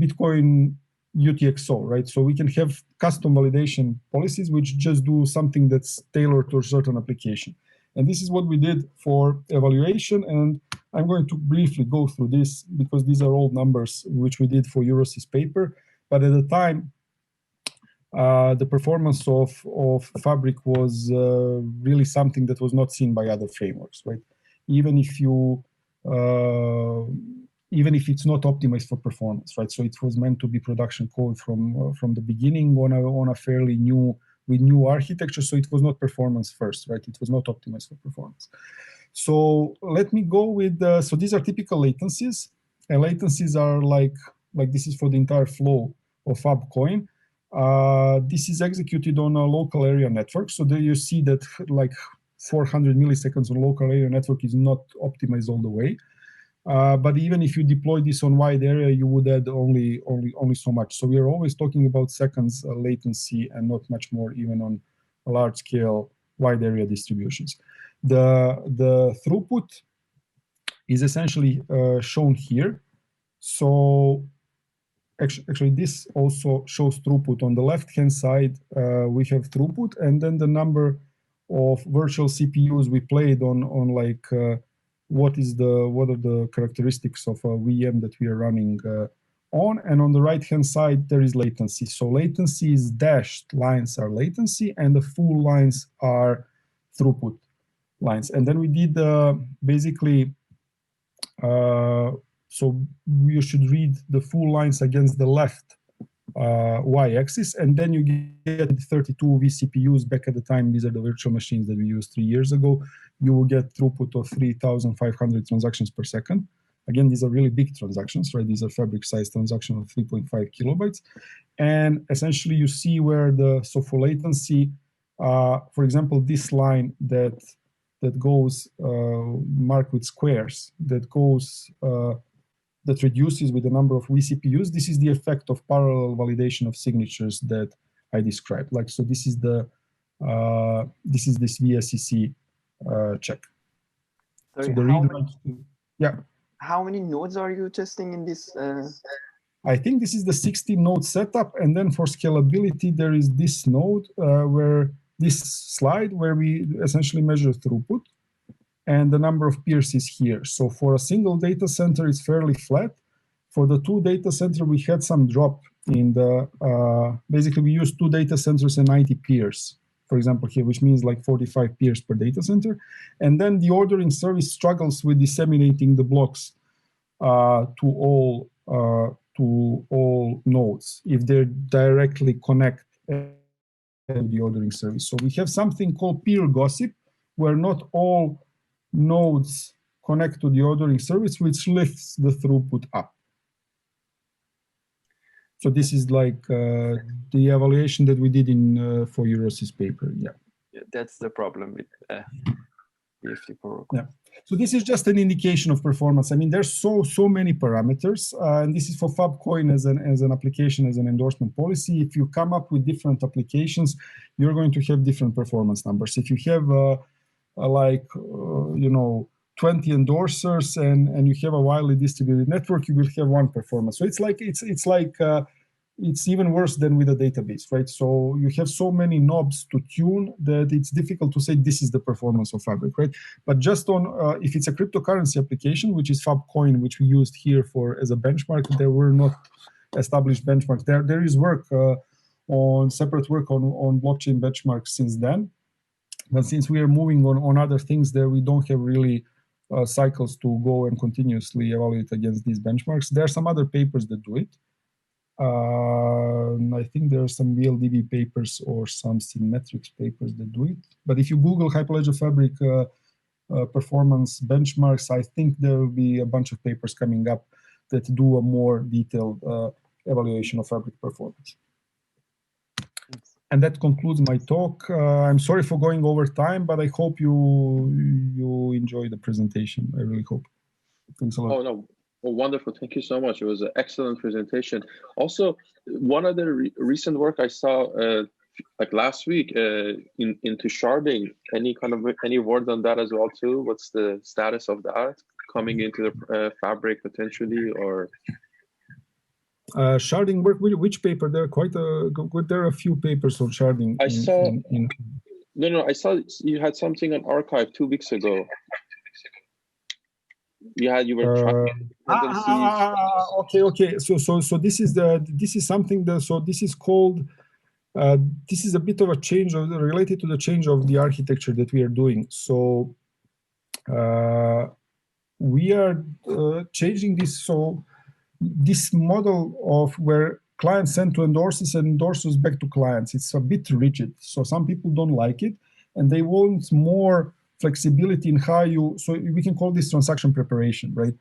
Bitcoin UTXO, right? So we can have custom validation policies which just do something that's tailored to a certain application. And this is what we did for evaluation, and I'm going to briefly go through this because these are old numbers which we did for Eurosys paper. But at the time, the performance of Fabric was really something that was not seen by other frameworks, right? Even if it's not optimized for performance, right? So it was meant to be production code from the beginning on a fairly new architecture. So it was not performance first, right? It was not optimized for performance. So let me go with so these are typical latencies, and latencies are like this is for the entire flow of Fabcoin. This is executed on a local area network. So there you see that like 400 milliseconds on local area network is not optimized all the way. But even if you deploy this on wide area, you would add only so much. So we are always talking about seconds latency and not much more even on a large scale wide area distributions. The throughput is essentially shown here. So actually this also shows throughput. On the left-hand side, we have throughput, and then the number of virtual CPUs we played on like what are the characteristics of a VM that we are running on. And on the right-hand side, there is latency. So latency is dashed lines are latency, and the full lines are throughput lines. And then we did basically, so you should read the full lines against the left y-axis, and then you get 32 vCPUs back at the time. These are the virtual machines that we used 3 years ago. You will get throughput of 3,500 transactions per second. Again, these are really big transactions, right? These are Fabric-sized transactions of 3.5 kilobytes. And essentially, you see where so for latency, for example, this line that goes marked with squares, that reduces with the number of vCPUs. This is the effect of parallel validation of signatures that I described. Like, so this is this VSEC check. Sorry, so the read-write, yeah. How many nodes are you testing in this? I think this is the 16-node setup, and then for scalability, there is this node this slide where we essentially measure throughput, and the number of peers is here. So for a single data center, it's fairly flat. For the 2 data center, we had some drop in the, basically we used 2 data centers and 90 peers, for example here, which means like 45 peers per data center. And then the ordering service struggles with disseminating the blocks to all nodes if they directly connect to the ordering service. So we have something called peer gossip, where not all nodes connect to the ordering service, which lifts the throughput up. So this is like the evaluation that we did in for Eurosys paper. Yeah, that's the problem with BFT protocol. Yeah. So this is just an indication of performance. I mean, there's so many parameters, and this is for Fabcoin as an application, as an endorsement policy. If you come up with different applications, you're going to have different performance numbers. If you have you know, 20 endorsers and you have a widely distributed network, you will have one performance. So it's like it's even worse than with a database, right? So you have so many knobs to tune that it's difficult to say this is the performance of Fabric, right? But just on if it's a cryptocurrency application, which is Fabcoin, which we used here as a benchmark, there were not established benchmarks. There is work separate work on blockchain benchmarks since then. But since we are moving on other things there, we don't have really cycles to go and continuously evaluate against these benchmarks. There are some other papers that do it. I think there are some VLDB papers or some Symmetrics papers that do it. But if you Google Hyperledger Fabric performance benchmarks, I think there will be a bunch of papers coming up that do a more detailed evaluation of Fabric performance. And that concludes my talk. I'm sorry for going over time, but I hope you enjoy the presentation. I really hope. Thanks a lot. Oh, no. Well, wonderful. Thank you so much. It was an excellent presentation. Also, one of the recent work I saw like last week into sharding. Any word on that as well too? What's the status of that coming into the Fabric potentially, or? Sharding work, which paper? There are there are a few papers on sharding. I saw. No, I saw you had something on archive 2 weeks ago. You were trying okay. So this is something that, so this is called. This is a bit of a change related to the change of the architecture that we are doing. So we are changing this. So this model of where clients send to endorsers and endorsers back to clients, it's a bit rigid. So some people don't like it, and they want more flexibility in how so we can call this transaction preparation, right?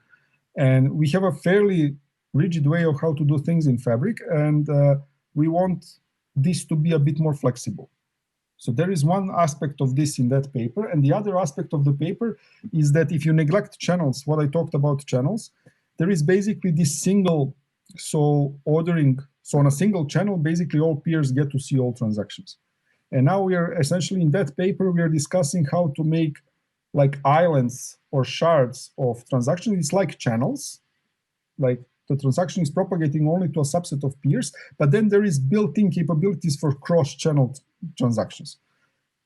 And we have a fairly rigid way of how to do things in Fabric, and we want this to be a bit more flexible. So there is one aspect of this in that paper, and the other aspect of the paper is that if you neglect channels, what I talked about channels, there is basically this single, ordering, on a single channel, basically all peers get to see all transactions. And now we are essentially in that paper, we are discussing how to make like islands or shards of transactions. It's like channels, like the transaction is propagating only to a subset of peers, but then there is built-in capabilities for cross-channel transactions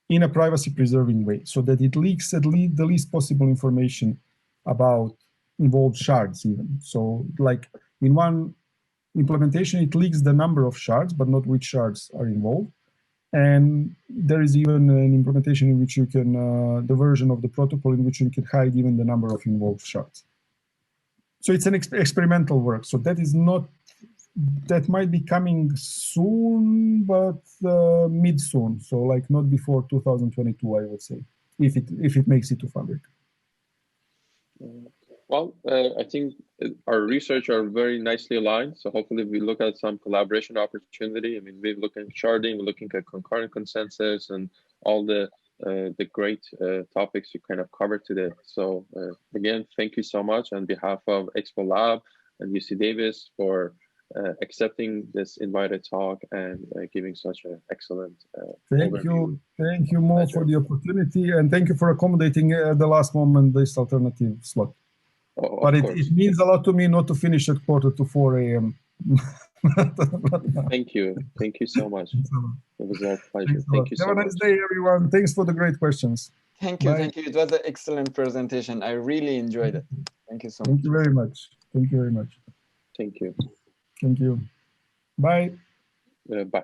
in a privacy-preserving way, so that it leaks the least possible information about involved shards even. So like in one implementation, it leaks the number of shards, but not which shards are involved. And there is even an implementation in which you can, the version of the protocol in which you can hide even the number of involved shards. So it's an experimental work. So that is not, that might be coming soon, but mid-soon. So like not before 2022, I would say, if it makes it to Fabric. Well, I think our research are very nicely aligned. So hopefully we look at some collaboration opportunity. I mean, we're looking at sharding, we're looking at concurrent consensus and all the great topics you kind of covered today. So again, thank you so much on behalf of ExpoLab and UC Davis for accepting this invited talk and giving such an excellent overview. Thank you, Mo, for the opportunity, and thank you for accommodating at the last moment this alternative slot. Oh, but it means a lot to me not to finish at 3:45 a.m. Thank you so much. It was our pleasure. Thank you so much. Have a nice day, everyone. Thanks for the great questions. Thank you. Thank you. It was an excellent presentation. I really enjoyed it. Thank you so much. Thank you very much. Thank you very much. Thank you. Thank you. Bye. Bye.